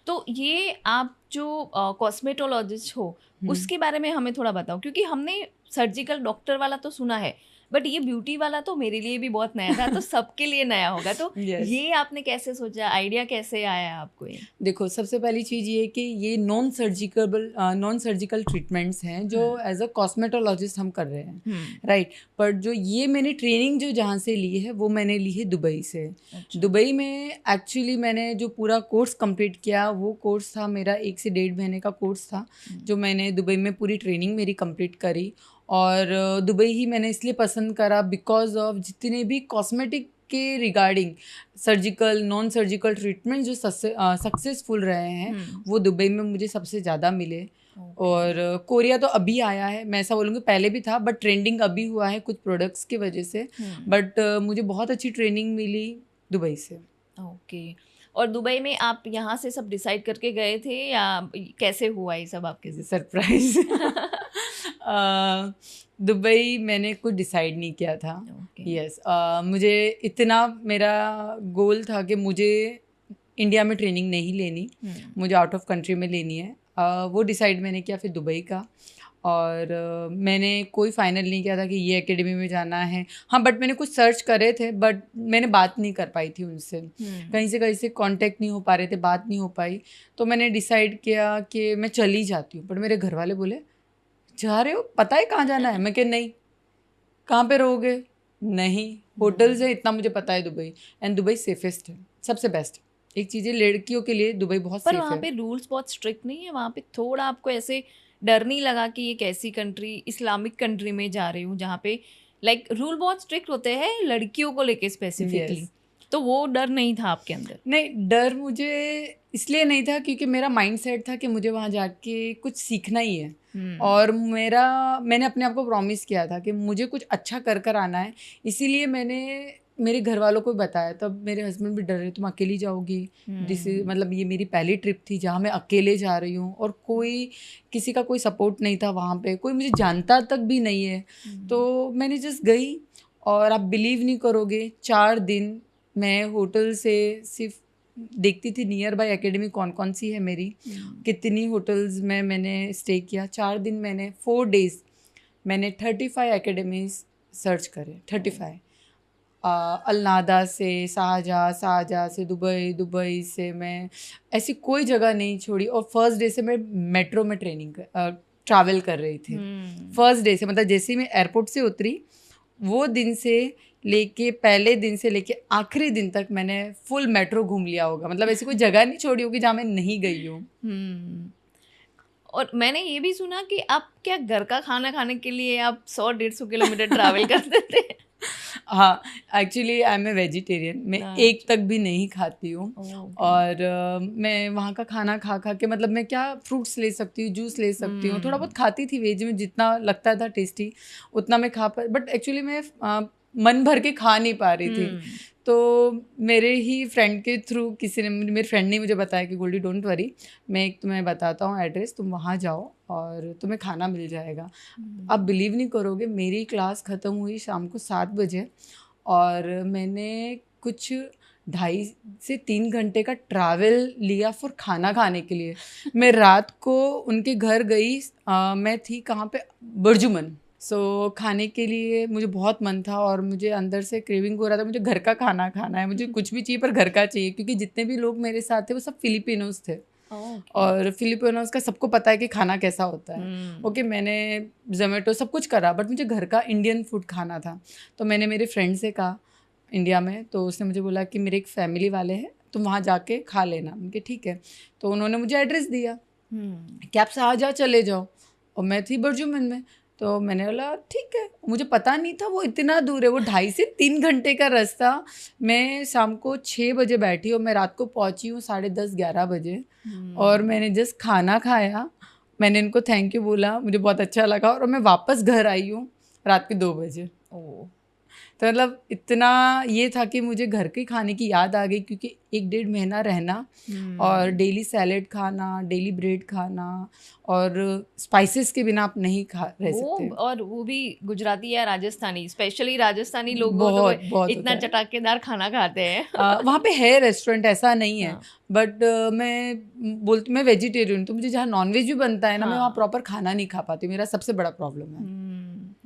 तो ये आप जो कॉस्मेटोलॉजिस्ट हो, उसके बारे में हमें थोड़ा बताओ, क्योंकि हमने सर्जिकल डॉक्टर वाला तो सुना है, बट ये ब्यूटी वाला तो मेरे लिए भी बहुत नया था, तो सबके लिए नया होगा। तो Yes. ये आपने कैसे सोचा, आइडिया कैसे आया आपको ये? देखो, सबसे पहली चीज़ ये कि ये नॉन सर्जिकल ट्रीटमेंट्स हैं जो एज अ कॉस्मेटोलॉजिस्ट हम कर रहे हैं, राइट। पर जो ये मैंने ट्रेनिंग जो जहाँ से ली है, वो मैंने ली है दुबई से। अच्छा। दुबई में एक्चुअली मैंने जो पूरा कोर्स कंप्लीट किया, वो कोर्स था मेरा 1 से 1.5 महीने का कोर्स था, जो मैंने दुबई में पूरी ट्रेनिंग मेरी कंप्लीट करी। और दुबई ही मैंने इसलिए पसंद करा बिकॉज ऑफ जितने भी कॉस्मेटिक के regarding surgical non surgical treatment जो सक्सेसफुल रहे हैं, वो दुबई में मुझे सबसे ज़्यादा मिले। और कोरिया तो अभी आया है, मैं ऐसा बोलूँगी पहले भी था, बट ट्रेंडिंग अभी हुआ है कुछ प्रोडक्ट्स की वजह से। बट मुझे बहुत अच्छी ट्रेनिंग मिली दुबई से। ओके। और दुबई में आप यहाँ से सब डिसाइड करके गए थे या कैसे हुआ ये सब आपके साथ? सरप्राइज। दुबई मैंने कुछ डिसाइड नहीं किया था। यस, मुझे इतना मेरा गोल था कि मुझे इंडिया में ट्रेनिंग नहीं लेनी, मुझे आउट ऑफ कंट्री में लेनी है। वो डिसाइड मैंने किया फिर दुबई का। और मैंने कोई फाइनल नहीं किया था कि ये एकेडमी में जाना है। हाँ, बट मैंने कुछ सर्च करे थे, बट मैंने बात नहीं कर पाई थी उनसे, कहीं से कांटेक्ट नहीं हो पा रहे थे, बात नहीं हो पाई। तो मैंने डिसाइड किया कि मैं चली जाती हूँ। बट मेरे घर वाले बोले, जा रहे हो, पता है कहाँ जाना है? मैं कहा नहीं। कहाँ पे रहोगे? नहीं, होटल्स है, इतना मुझे पता है दुबई। एंड दुबई सेफेस्ट है, सबसे बेस्ट। एक चीज़ है, लड़कियों के लिए दुबई बहुत सेफ है। पर वहाँ पे रूल्स बहुत स्ट्रिक्ट नहीं है? वहाँ पे थोड़ा आपको ऐसे डर नहीं लगा कि एक ऐसी कंट्री, इस्लामिक कंट्री में जा रही हूँ जहाँ पे लाइक रूल बहुत स्ट्रिक्ट होते हैं लड़कियों को लेके स्पेसिफिकली? तो वो डर नहीं था आपके अंदर? नहीं, डर मुझे इसलिए नहीं था क्योंकि मेरा माइंड सेट था कि मुझे वहाँ जाके कुछ सीखना ही है। और मैंने अपने आप को प्रॉमिस किया था कि मुझे कुछ अच्छा कर आना है। इसीलिए मैंने मेरे घर वालों को बताया। तब मेरे हस्बैंड भी डर रहे, तुम अकेली जाओगी, मतलब ये मेरी पहली ट्रिप थी जहाँ मैं अकेले जा रही हूँ, और किसी का कोई सपोर्ट नहीं था वहाँ पे, कोई मुझे जानता तक भी नहीं है। तो मैंने जस्ट गई, और आप बिलीव नहीं करोगे, 4 दिन मैं होटल से सिर्फ देखती थी नियर बाय एकेडमी कौन कौन सी है मेरी, कितनी होटल्स में मैंने स्टे किया। 4 दिन मैंने 4 डेज मैंने 35 एकेडमीज सर्च करे। 35 अलनादा से शाहजहाँ से दुबई से मैं ऐसी कोई जगह नहीं छोड़ी। और फर्स्ट डे से मैं मेट्रो में ट्रैवल कर रही थी। फर्स्ट डे से, मतलब जैसे ही मैं एयरपोर्ट से उतरी, वो दिन से लेके पहले दिन से लेके आखिरी दिन तक मैंने फुल मेट्रो घूम लिया होगा। मतलब ऐसी कोई जगह नहीं छोड़ी होगी जहाँ मैं नहीं गई हूँ। और मैंने ये भी सुना कि आप क्या घर का खाना खाने के लिए आप 100-150 किलोमीटर ट्रैवल करते थे? हाँ, actually I am a vegetarian, मैं एक तक भी नहीं खाती हूँ। और मैं वहाँ का खाना खा खा के मतलब मैं क्या फ्रूट्स ले सकती हूँ, जूस ले सकती हूँ, थोड़ा बहुत खाती थी वेज में, जितना लगता था टेस्टी उतना मैं खा पा, बट एक्चुअली मैं मन भर के खा नहीं पा रही थी। तो मेरे ही फ्रेंड के थ्रू किसी ने, मेरे फ्रेंड ने मुझे बताया कि गोल्डी डोंट वरी, मैं एक तुम्हें बताता हूँ एड्रेस, तुम वहाँ जाओ और तुम्हें खाना मिल जाएगा। आप बिलीव नहीं करोगे, मेरी क्लास ख़त्म हुई शाम को 7 बजे और मैंने कुछ 2.5 से 3 घंटे का ट्रैवल लिया फॉर खाना खाने के लिए। मैं रात को उनके घर गई, मैं थी कहाँ पे, बर्जुमन। खाने के लिए मुझे बहुत मन था और मुझे अंदर से क्रेविंग हो रहा था, मुझे घर का खाना खाना है, मुझे कुछ भी चाहिए पर घर का चाहिए, क्योंकि जितने भी लोग मेरे साथ थे वो सब फिलिपिनोज थे। और फिलिपिनोज का सबको पता है कि खाना कैसा होता है। ओके, मैंने जोमेटो सब कुछ करा बट मुझे घर का इंडियन फूड खाना था। तो मैंने मेरे फ्रेंड से कहा इंडिया में, तो उसने मुझे बोला कि मेरे एक फैमिली वाले हैं, तुम वहाँ जाके खा लेना। उनके ठीक है, तो उन्होंने मुझे एड्रेस दिया कि आप शाहजहाँ चले जाओ, और मैं थी बर्जुमन में। तो मैंने बोला ठीक है, मुझे पता नहीं था वो इतना दूर है, वो 2.5 से 3 घंटे का रास्ता। मैं शाम को 6 बजे बैठी और मैं रात को पहुंची हूँ 10:30-11 बजे। और मैंने जस्ट खाना खाया, मैंने इनको थैंक यू बोला, मुझे बहुत अच्छा लगा, और मैं वापस घर आई हूँ रात के 2 बजे। तो मतलब इतना ये था कि मुझे घर के खाने की याद आ गई, क्योंकि 1-1.5 महीना रहना और डेली सैलेड खाना, डेली ब्रेड खाना, और स्पाइसेस के बिना आप नहीं रह सकते। और वो भी गुजराती या राजस्थानी, स्पेशली राजस्थानी लोग बहुत इतना चटाकेदार खाना खाते हैं। वहाँ पे है रेस्टोरेंट, ऐसा नहीं है, बट मैं वेजिटेरियन, तो मुझे जहाँ नॉनवेज भी बनता है ना, मैं वहाँ प्रॉपर खाना नहीं खा पाती, मेरा सबसे बड़ा प्रॉब्लम है।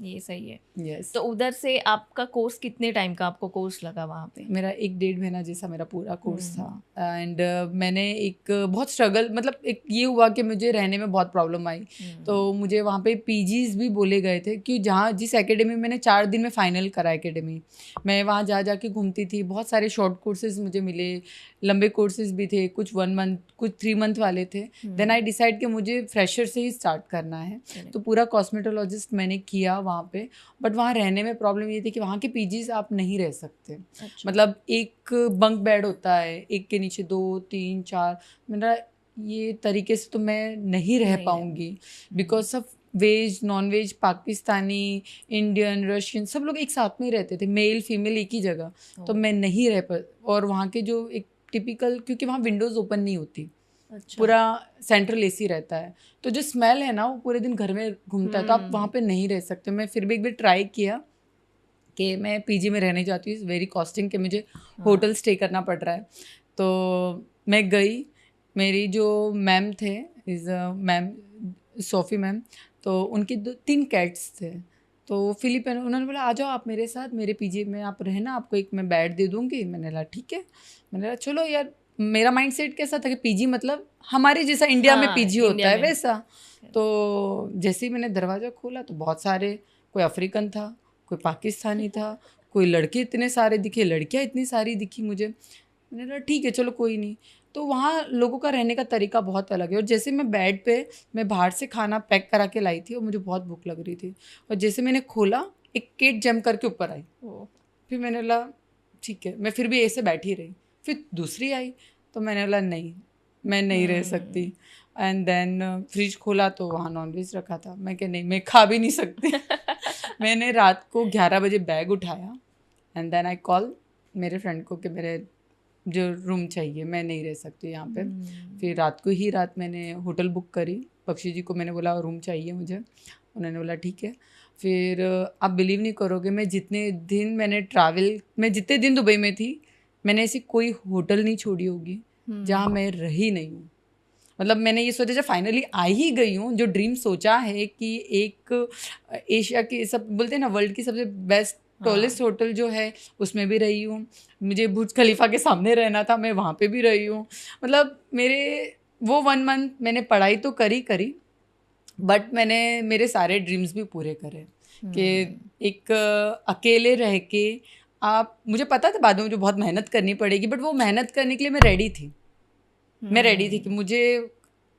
ये सही है। yes. तो उधर से आपका कोर्स कितने टाइम का आपको कोर्स लगा वहाँ पे? मेरा 1-1.5 महीना जैसा मेरा पूरा कोर्स था। एंड मैंने एक बहुत स्ट्रगल, मतलब एक ये हुआ कि मुझे रहने में बहुत प्रॉब्लम आई। तो मुझे वहाँ पे पीजीज भी बोले गए थे, कि जहाँ जिस एकेडमी मैंने 4 दिन में फाइनल करा एकेडमी, मैं वहाँ जा के घूमती थी। बहुत सारे शॉर्ट कोर्सेज मुझे मिले, लंबे कोर्सेज भी थे, कुछ 1 मंथ, कुछ 3 मंथ वाले थे। देन आई डिसाइड कि मुझे फ्रेशर से ही स्टार्ट करना है। तो पूरा कॉस्मेटोलॉजिस्ट मैंने किया वहाँ पे, बट वहाँ रहने में प्रॉब्लम ये थी कि वहाँ के पीजीज आप नहीं रह सकते। मतलब एक बंक बेड होता है, एक के नीचे 2-3-4, मेरा ये तरीके से तो मैं नहीं रह पाऊँगी, because of veg, non veg, Pakistani, Indian, Russian, सब लोग एक साथ में रहते थे, मेल फीमेल एक ही जगह। तो मैं नहीं रह पा, और वहाँ के जो एक टिपिकल, क्योंकि वहाँ विंडोज़ ओपन नहीं होती, पूरा सेंट्रल एसी रहता है, तो जो स्मेल है ना वो पूरे दिन घर में घूमता है, तो आप वहाँ पे नहीं रह सकते। मैं फिर भी एक बार ट्राई किया कि मैं पीजी में रहने जाती हूँ, वेरी कॉस्टिंग, कि मुझे होटल स्टे करना पड़ रहा है। तो मैं गई, मेरी जो मैम थे, इज़ मैम सोफ़ी मैम, तो उनकी 2-3 कैट्स थे। तो फिलिपिन, उन्होंने बोला आ जाओ आप मेरे साथ, मेरे पीजी में आप रहना, आपको एक मैं बेड दे दूँगी। मैंने बोला ठीक है। मैंने बोला चलो यार, मेरा माइंड सेट कैसा था कि पीजी मतलब हमारे जैसा इंडिया में पीजी होता है वैसा। तो जैसे ही मैंने दरवाज़ा खोला तो बहुत सारे, कोई अफ्रीकन था, कोई पाकिस्तानी था, कोई लड़के इतने सारे दिखे, लड़कियाँ इतनी सारी दिखी मुझे। मैंने कहा ठीक है चलो कोई नहीं। तो वहाँ लोगों का रहने का तरीका बहुत अलग है। और जैसे मैं बेड पे, मैं बाहर से खाना पैक करा के लाई थी और मुझे बहुत भूख लग रही थी, और जैसे मैंने खोला एक केट जंप करके ऊपर आई। फिर मैंने बोला ठीक है, मैं फिर भी ऐसे बैठी रही। फिर दूसरी आई, तो मैंने बोला नहीं, मैं नहीं रह सकती। एंड देन फ्रिज खोला तो वहाँ नॉनवेज रखा था। मैं क्या नहीं, मैं खा भी नहीं सकती। मैंने रात को 11 बजे बैग उठाया एंड देन आई कॉल मेरे फ्रेंड को कि मेरे जो रूम चाहिए, मैं नहीं रह सकती यहाँ पे। फिर रात को ही मैंने होटल बुक करी, पक्षी जी को मैंने बोला रूम चाहिए मुझे, उन्होंने बोला ठीक है। फिर आप बिलीव नहीं करोगे, मैं जितने दिन दुबई में थी, मैंने ऐसी कोई होटल नहीं छोड़ी होगी जहाँ मैं रही नहीं हूँ। मतलब मैंने ये सोचा, जब फाइनली आ ही गई हूँ, जो ड्रीम सोचा है कि एक एशिया की, सब बोलते हैं ना, वर्ल्ड की सबसे बेस्ट टॉलेस्ट होटल जो है उसमें भी रही हूँ। मुझे बुर्ज खलीफा के सामने रहना था, मैं वहाँ पे भी रही हूँ। मतलब मेरे वो 1 मंथ मैंने पढ़ाई तो करी, बट मैंने मेरे सारे ड्रीम्स भी पूरे करे। कि एक अकेले रह के आप, मुझे पता था बाद में मुझे बहुत मेहनत करनी पड़ेगी, बट वो मेहनत करने के लिए मैं रेडी थी। कि मुझे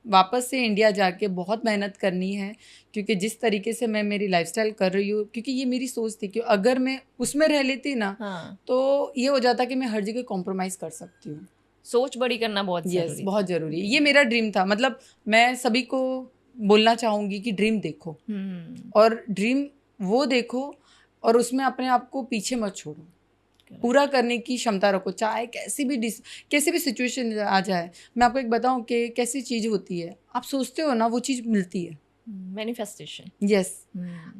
वापस से इंडिया जाके बहुत मेहनत करनी है, क्योंकि जिस तरीके से मैं मेरी लाइफस्टाइल कर रही हूँ, क्योंकि ये मेरी सोच थी कि अगर मैं उसमें रह लेती ना हाँ, तो ये हो जाता कि मैं हर जगह कॉम्प्रोमाइज़ कर सकती हूँ। सोच बड़ी करना बहुत यस, जरूरी बहुत ज़रूरी है। ये मेरा ड्रीम था। मतलब मैं सभी को बोलना चाहूँगी कि ड्रीम देखो, और ड्रीम वो देखो और उसमें अपने आप को पीछे मत छोड़ो, पूरा करने की क्षमता रखो, चाहे कैसी भी सिचुएशन आ जाए। मैं आपको एक बताऊं कि कैसी चीज़ होती है, आप सोचते हो ना वो चीज़ मिलती है। मैनिफेस्टेशन। यस,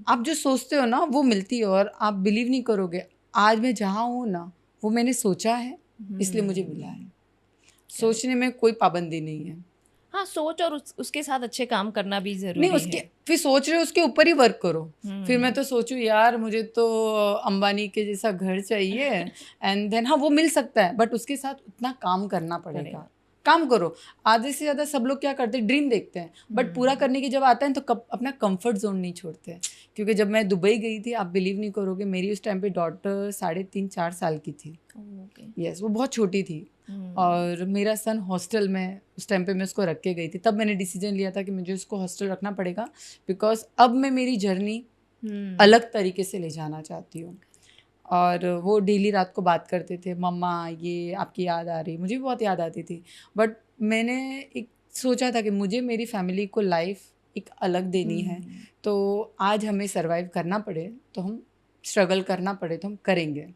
आप जो सोचते हो ना वो मिलती है, और आप बिलीव नहीं करोगे, आज मैं जहाँ हूँ ना वो मैंने सोचा है, इसलिए मुझे मिला है। सोचने में कोई पाबंदी नहीं है। हाँ, सोच और उसके साथ अच्छे काम करना भी नहीं, जरूरी उसके है। फिर सोच रहे हो उसके ऊपर ही वर्क करो। फिर मैं तो सोचूं यार मुझे तो अंबानी के जैसा घर चाहिए, एंड देन हाँ वो मिल सकता है, बट उसके साथ उतना काम करना पड़ेगा। काम करो। आधे से ज़्यादा सब लोग क्या करते हैं, ड्रीम देखते हैं, बट पूरा करने की जब आता है तो अपना कंफर्ट जोन नहीं छोड़ते हैं। क्योंकि जब मैं दुबई गई थी, आप बिलीव नहीं करोगे, मेरी उस टाइम पे डॉटर 3.5-4 साल की थी। यस, वो बहुत छोटी थी, और मेरा सन हॉस्टल में उस टाइम पे मैं उसको रख के गई थी। तब मैंने डिसीजन लिया था कि मुझे उसको हॉस्टल रखना पड़ेगा, बिकॉज अब मैं मेरी जर्नी अलग तरीके से ले जाना चाहती हूँ। और वो डेली रात को बात करते थे, मम्मा ये आपकी याद आ रही, मुझे भी बहुत याद आती थी। बट मैंने एक सोचा था कि मुझे मेरी फैमिली को लाइफ एक अलग देनी है, तो आज हमें सर्वाइव करना पड़े तो हम स्ट्रगल करना पड़े तो हम करेंगे।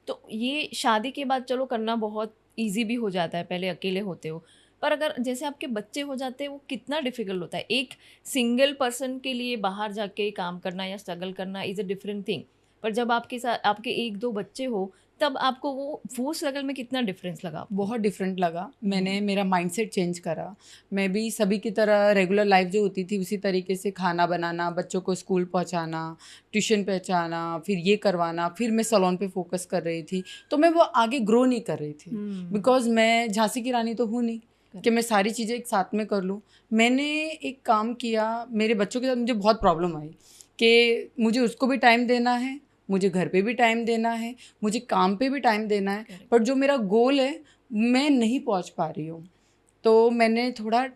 तो ये शादी के बाद चलो करना बहुत इजी भी हो जाता है, पहले अकेले होते हो, पर अगर जैसे आपके बच्चे हो जाते हैं वो कितना डिफिकल्ट होता है। एक सिंगल पर्सन के लिए बाहर जाके काम करना या स्ट्रगल करना इज़ अ डिफरेंट थिंग, पर जब आपके साथ आपके 1-2 बच्चे हो तब आपको वो स्ट्रगल में कितना डिफरेंस लगा आपको? बहुत डिफरेंट लगा। मैंने मेरा माइंडसेट चेंज करा। मैं भी सभी की तरह रेगुलर लाइफ जो होती थी उसी तरीके से खाना बनाना, बच्चों को स्कूल पहुंचाना, ट्यूशन पहुंचाना, फिर ये करवाना, फिर मैं सैलून पे फोकस कर रही थी। तो मैं वो आगे ग्रो नहीं कर रही थी, बिकॉज मैं झांसी की रानी तो हूँ नहीं कि मैं सारी चीज़ें एक साथ में कर लूँ। मैंने एक काम किया, मेरे बच्चों के साथ मुझे बहुत प्रॉब्लम आई कि मुझे उसको भी टाइम देना है, मुझे घर पे भी टाइम देना है, मुझे काम पे भी टाइम देना है, पर जो मेरा गोल है मैं नहीं पहुंच पा रही हूँ। तो मैंने थोड़ा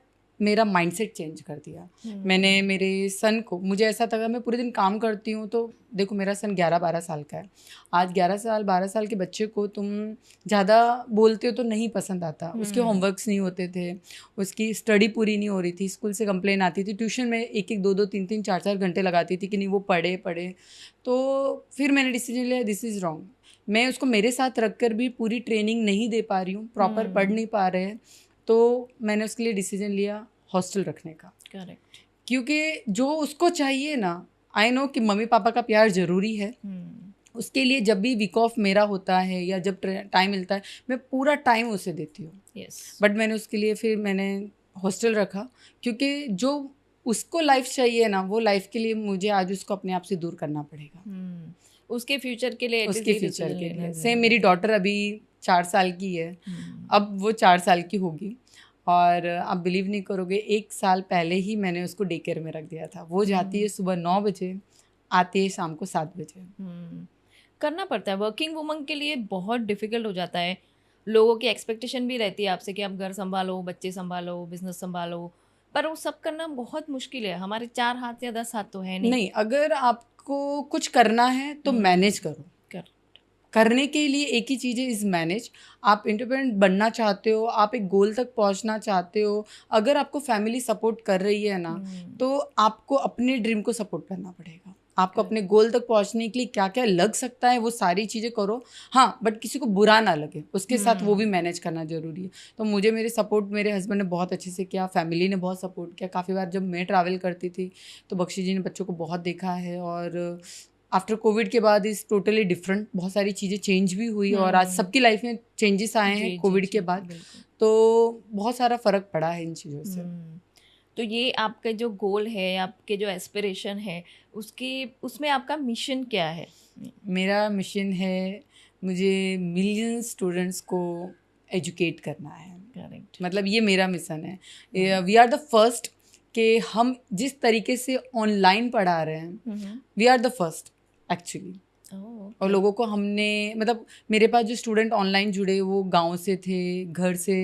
मेरा माइंडसेट चेंज कर दिया। मैंने मेरे सन को, मुझे ऐसा था मैं पूरे दिन काम करती हूँ, तो देखो मेरा सन 11-12 साल का है। आज 11-12 साल के बच्चे को तुम ज़्यादा बोलते हो तो नहीं पसंद आता। उसके होमवर्क्स नहीं होते थे, उसकी स्टडी पूरी नहीं हो रही थी, स्कूल से कंप्लेन आती थी, ट्यूशन में 1-1, 2-2, 3-3, 4-4 घंटे लगाती थी कि नहीं वो पढ़े। तो फिर मैंने डिसीजन लिया दिस इज़ रॉन्ग। मैं उसको मेरे साथ रख कर भी पूरी ट्रेनिंग नहीं दे पा रही हूँ, प्रॉपर पढ़ नहीं पा रहे हैं, तो मैंने उसके लिए डिसीजन लिया हॉस्टल रखने का। करेक्ट। क्योंकि जो उसको चाहिए ना, आई नो कि मम्मी पापा का प्यार ज़रूरी है, उसके लिए जब भी वीक ऑफ मेरा होता है या जब टाइम मिलता है मैं पूरा टाइम उसे देती हूँ। यस। बट मैंने उसके लिए फिर मैंने हॉस्टल रखा, क्योंकि जो उसको लाइफ चाहिए ना, वो लाइफ के लिए मुझे आज उसको अपने आप से दूर करना पड़ेगा। उसके फ्यूचर के लिए, उसके फ्यूचर के लिए। सेम मेरी डॉटर अभी 4 साल की है, अब वो 4 साल की होगी, और आप बिलीव नहीं करोगे 1 साल पहले ही मैंने उसको डे केयर में रख दिया था। वो जाती है सुबह 9 बजे, आती है शाम को 7 बजे। करना पड़ता है, वर्किंग वुमन के लिए बहुत डिफिकल्ट हो जाता है। लोगों की एक्सपेक्टेशन भी रहती है आपसे कि आप घर संभालो, बच्चे संभालो, बिजनेस संभालो, पर वो सब करना बहुत मुश्किल है। हमारे 4 हाथ या 10 हाथ तो है नहीं। अगर आपको कुछ करना है तो मैनेज करो। करने के लिए एक ही चीज़ है, इज़ मैनेज। आप इंडिपेंडेंट बनना चाहते हो, आप एक गोल तक पहुंचना चाहते हो, अगर आपको फैमिली सपोर्ट कर रही है ना, तो आपको अपने ड्रीम को सपोर्ट करना पड़ेगा। आपको अपने गोल तक पहुंचने के लिए क्या क्या लग सकता है वो सारी चीज़ें करो, हाँ, बट किसी को बुरा ना लगे उसके साथ, वो भी मैनेज करना ज़रूरी है। तो मुझे मेरे सपोर्ट मेरे हस्बैंड ने बहुत अच्छे से किया, फैमिली ने बहुत सपोर्ट किया। काफ़ी बार जब मैं ट्रैवल करती थी तो बख्शी जी ने बच्चों को बहुत देखा है, और आफ्टर कोविड के बाद इज़ टोटली डिफरेंट, बहुत सारी चीज़ें चेंज भी हुई, और आज सबकी लाइफ में चेंजेस आए हैं कोविड के बाद, तो बहुत सारा फ़र्क पड़ा है इन चीज़ों से। तो ये आपका जो गोल है, आपके जो एस्पिरेशन है, उसमें आपका मिशन क्या है? मेरा मिशन है, मुझे मिलियन स्टूडेंट्स को एजुकेट करना है। करेक्ट। मतलब ये मेरा मिशन है। वी आर द फर्स्ट कि हम जिस तरीके से ऑनलाइन पढ़ा रहे हैं, we are the first actually. और लोगों को हमने, मतलब मेरे पास जो स्टूडेंट ऑनलाइन जुड़े वो गांव से थे, घर से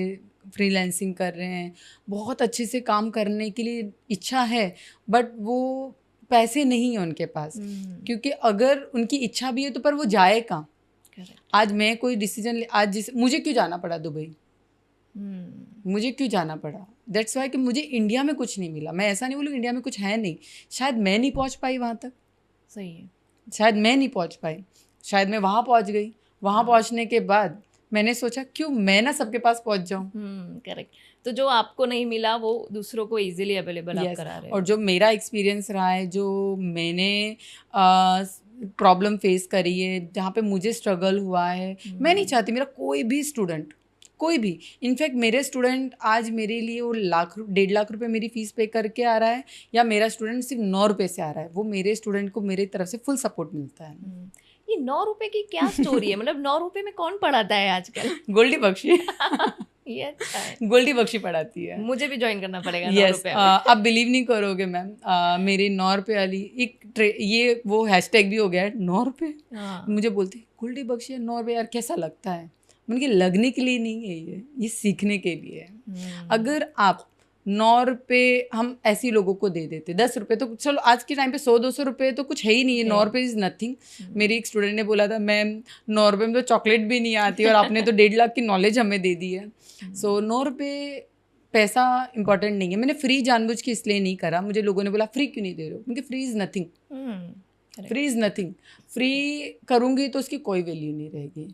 फ्रीलांसिंग कर रहे हैं, बहुत अच्छे से काम करने के लिए इच्छा है, बट वो पैसे नहीं है उनके पास। क्योंकि अगर उनकी इच्छा भी है तो पर वो जाए कहाँ? आज मैं कोई डिसीजन मुझे क्यों जाना पड़ा दुबई? मुझे क्यों जाना पड़ा? दैट्स वाई कि मुझे इंडिया में कुछ नहीं मिला। मैं ऐसा नहीं बोलूँ इंडिया में कुछ है नहीं, शायद मैं नहीं पहुँच पाई वहाँ तक। सही है। शायद मैं नहीं पहुँच पाई, शायद मैं वहाँ पहुँच गई। वहाँ पहुँचने के बाद मैंने सोचा क्यों मैं ना सबके पास पहुँच जाऊँ। करेक्ट। तो जो आपको नहीं मिला वो दूसरों को इजीली अवेलेबल आप करा रहे हो। और जो मेरा एक्सपीरियंस रहा है, जो मैंने प्रॉब्लम फेस करी है, जहाँ पे मुझे स्ट्रगल हुआ है, मैं नहीं चाहती मेरा कोई भी स्टूडेंट, कोई भी, इनफैक्ट मेरे स्टूडेंट आज मेरे लिए वो 1.5 लाख रुपए मेरी फीस पे करके आ रहा है, या मेरा स्टूडेंट सिर्फ 9 रुपये से आ रहा है, वो मेरे स्टूडेंट को मेरी तरफ से फुल सपोर्ट मिलता है। ये 9 रुपए की क्या स्टोरी है? मतलब 9 रुपए में कौन पढ़ाता है आजकल? गोल्डी बख्शी ये अच्छा है। गोल्डी बख्शी पढ़ाती है। मुझे भी ज्वाइन करना पड़ेगा। 9 यस, रुपए आप बिलीव नहीं करोगे मैम, मेरे 9 रुपये वाली ये वो हैशटैग भी हो गया है 9 रुपये। मुझे बोलती गोल्डी बख्शी 9 रुपये, यार कैसा लगता है? मुझे लगने के लिए नहीं है, ये सीखने के लिए है। अगर आप 9 रुपये हम ऐसी लोगों को दे देते, 10 रुपये तो चलो आज के टाइम पे 100-200 रुपये तो कुछ है ही नहीं है। 9 रुपये इज़ नथिंग। मेरी एक स्टूडेंट ने बोला था मैम 9 रुपये में तो चॉकलेट भी नहीं आती और आपने तो 1.5 लाख की नॉलेज हमें दे दी है। सो 9 रुपये पैसा इंपॉर्टेंट नहीं है। मैंने फ्री जानबूझ के इसलिए नहीं करा। मुझे लोगों ने बोला फ्री क्यों नहीं दे रहे हो? क्योंकि free is nothing, free is nothing. Free करूँगी तो उसकी कोई वैल्यू नहीं रहेगी।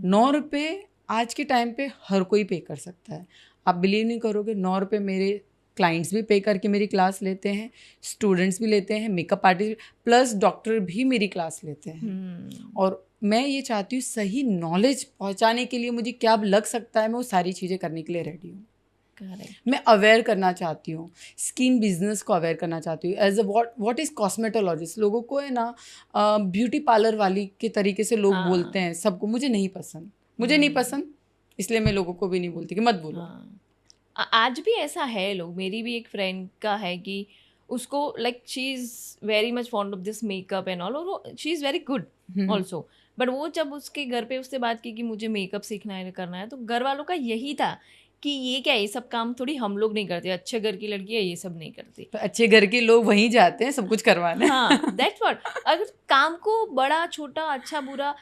9 रुपये आज के टाइम पे हर कोई पे कर सकता है। आप बिलीव नहीं करोगे, 9 रुपये मेरे क्लाइंट्स भी पे करके मेरी क्लास लेते हैं, स्टूडेंट्स भी लेते हैं, मेकअप आर्टिस्ट प्लस डॉक्टर भी मेरी क्लास लेते हैं। और मैं ये चाहती हूँ सही नॉलेज पहुँचाने के लिए मुझे क्या लग सकता है, मैं वो सारी चीज़ें करने के लिए रेडी हूँ। मैं अवेयर करना चाहती हूँ, स्किन बिजनेस को अवेयर करना चाहती हूँ। As a what is cosmetologist, लोगों को है ना ब्यूटी पार्लर वाली के तरीके से लोग बोलते हैं सबको, मुझे नहीं पसंद, मुझे नहीं पसंद, इसलिए मैं लोगों को भी नहीं बोलती कि मत बोलो। आज भी ऐसा है लोग, मेरी भी एक फ्रेंड का है कि उसको like she is very much fond of this makeup and all, और she is very good also, but वो जब उसके घर पे उससे बात की कि मुझे मेकअप सीखना है, करना है, तो घर वालों का यही था कि ये क्या, ये सब काम थोड़ी हम लोग नहीं करते, अच्छे घर की लड़की है ये सब नहीं करती। तो अच्छे घर के लोग वहीं जाते हैं सब कुछ करवाने। हाँ, दैट्स व्हाट। अगर काम को बड़ा छोटा अच्छा बुरा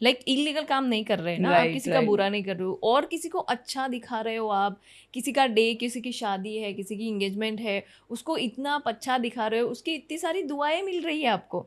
लाइक इलीगल काम नहीं कर रहे ना, आप किसी का बुरा नहीं कर रहे हो और किसी को अच्छा दिखा रहे हो, आप किसी का डे, किसी की शादी है, किसी की एंगेजमेंट है, उसको इतना आप अच्छा दिखा रहे हो, उसकी इतनी सारी दुआएं मिल रही है आपको,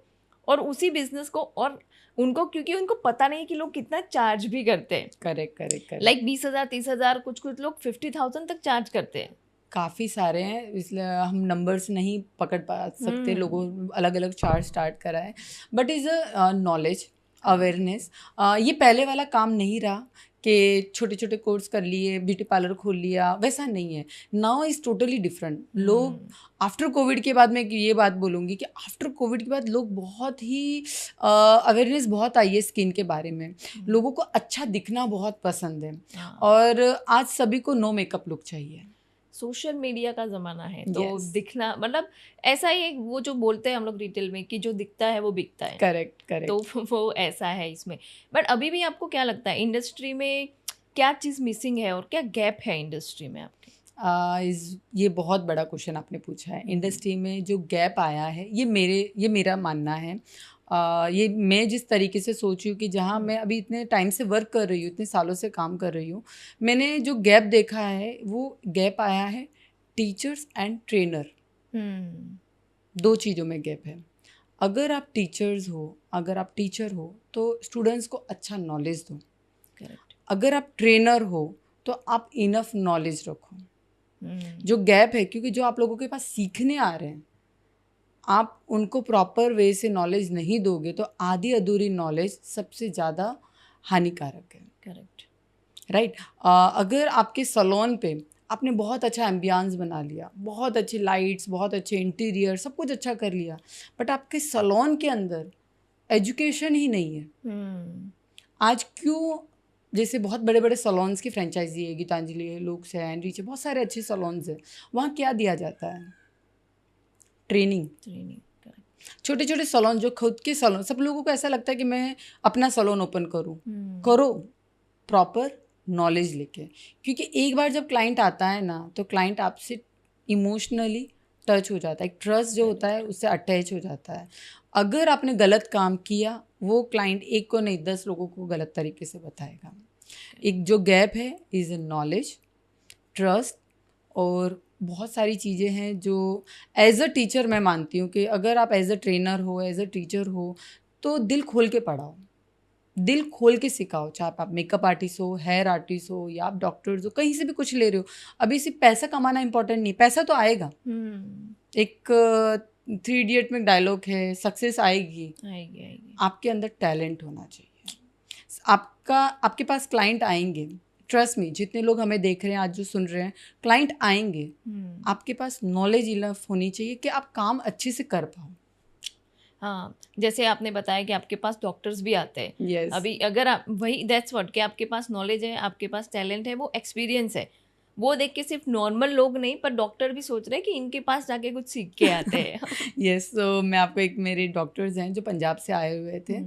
और उसी बिजनेस को, और उनको क्योंकि उनको पता नहीं कि लोग कितना चार्ज भी करते हैं। करेक्ट। लाइक 20,000 30,000, कुछ लोग 50,000 तक चार्ज करते हैं। काफ़ी सारे हैं, इसलिए हम नंबर्स नहीं पकड़ पा सकते। लोगों अलग अलग चार्ज स्टार्ट करा है, but is a knowledge awareness. ये पहले वाला काम नहीं रहा कि छोटे छोटे कोर्स कर लिए, ब्यूटी पार्लर खोल लिया, वैसा नहीं है। Now is totally different. लोग आफ्टर कोविड के बाद, मैं ये बात बोलूँगी कि आफ्टर कोविड के बाद लोग बहुत ही अवेयरनेस बहुत आई है स्किन के बारे में। लोगों को अच्छा दिखना बहुत पसंद है, और आज सभी को नो मेकअप लुक चाहिए। सोशल मीडिया का ज़माना है, तो दिखना मतलब ऐसा ही एक वो जो बोलते हैं हम लोग रिटेल में कि जो दिखता है वो बिकता है। करेक्ट। तो वो ऐसा है इसमें। बट अभी भी आपको क्या लगता है इंडस्ट्री में क्या चीज़ मिसिंग है और क्या गैप है इंडस्ट्री में आपके? ये बहुत बड़ा क्वेश्चन आपने पूछा है। इंडस्ट्री में जो गैप आया है, ये मेरा मानना है। ये मैं जिस तरीके से सोची हूँ कि जहाँ मैं अभी इतने टाइम से वर्क कर रही हूँ, इतने सालों से काम कर रही हूँ, मैंने जो गैप देखा है वो गैप आया है टीचर्स एंड ट्रेनर। 2 चीज़ों में गैप है। अगर आप टीचर्स हो, अगर आप टीचर हो तो स्टूडेंट्स को अच्छा नॉलेज दो। करेक्ट। अगर आप ट्रेनर हो तो आप इनफ नॉलेज रखो। जो गैप है, क्योंकि जो आप लोगों के पास सीखने आ रहे हैं, आप उनको प्रॉपर वे से नॉलेज नहीं दोगे तो आधी अधूरी नॉलेज सबसे ज़्यादा हानिकारक है। Correct, right. अगर आपके सैलून पे आपने बहुत अच्छा एम्बियंस बना लिया, बहुत अच्छे लाइट्स, बहुत अच्छे इंटीरियर, सब कुछ अच्छा कर लिया, बट आपके सैलून के अंदर एजुकेशन ही नहीं है। आज क्यों, जैसे बहुत बड़े बड़े सैलून्स की फ्रेंचाइजी है, गीतांजलि है, लुक्स है, एनरिच है, बहुत सारे अच्छे सैलून्स हैं, वहाँ क्या दिया जाता है? ट्रेनिंग। छोटे छोटे सैलून, जो खुद के सैलून, सब लोगों को ऐसा लगता है कि मैं अपना सैलून ओपन करूँ। करो, प्रॉपर नॉलेज लेके, क्योंकि एक बार जब क्लाइंट आता है ना तो क्लाइंट आपसे इमोशनली टच हो जाता है, एक ट्रस्ट जो होता है उससे अटैच हो जाता है। अगर आपने गलत काम किया, वो क्लाइंट एक को नहीं 10 लोगों को गलत तरीके से बताएगा। एक जो गैप है इज़ इन नॉलेज, ट्रस्ट, और बहुत सारी चीज़ें हैं जो एज अ टीचर मैं मानती हूँ कि अगर आप एज अ ट्रेनर हो, एज अ टीचर हो, तो दिल खोल के पढ़ाओ, दिल खोल के सिखाओ। चाहे आप मेकअप आर्टिस्ट हो, हेयर आर्टिस्ट हो, या आप डॉक्टर्स हो, कहीं से भी कुछ ले रहे हो। अभी सिर्फ पैसा कमाना इंपॉर्टेंट नहीं, पैसा तो आएगा। एक 3 इडियट में डायलॉग है, सक्सेस आएगी, आएगी। आपके अंदर टैलेंट होना चाहिए। आपके पास क्लाइंट आएंगे, ट्रस्ट मी, जितने लोग हमें देख रहे हैं आज जो सुन रहे हैं, क्लाइंट आएंगे। आपके पास नॉलेज इनफ होनी चाहिए कि आप काम अच्छे से कर पाओ। हाँ, जैसे आपने बताया कि आपके पास डॉक्टर्स भी आते हैं। Yes. अभी अगर आप वही दैट्स व्हाट कि आपके पास नॉलेज है, आपके पास टैलेंट है, वो एक्सपीरियंस है, वो देख के सिर्फ नॉर्मल लोग नहीं पर डॉक्टर भी सोच रहे हैं कि इनके पास जाके कुछ सीख के आते हैं। यस, तो मैं आपको एक, मेरे डॉक्टर्स हैं जो पंजाब से आए हुए थे,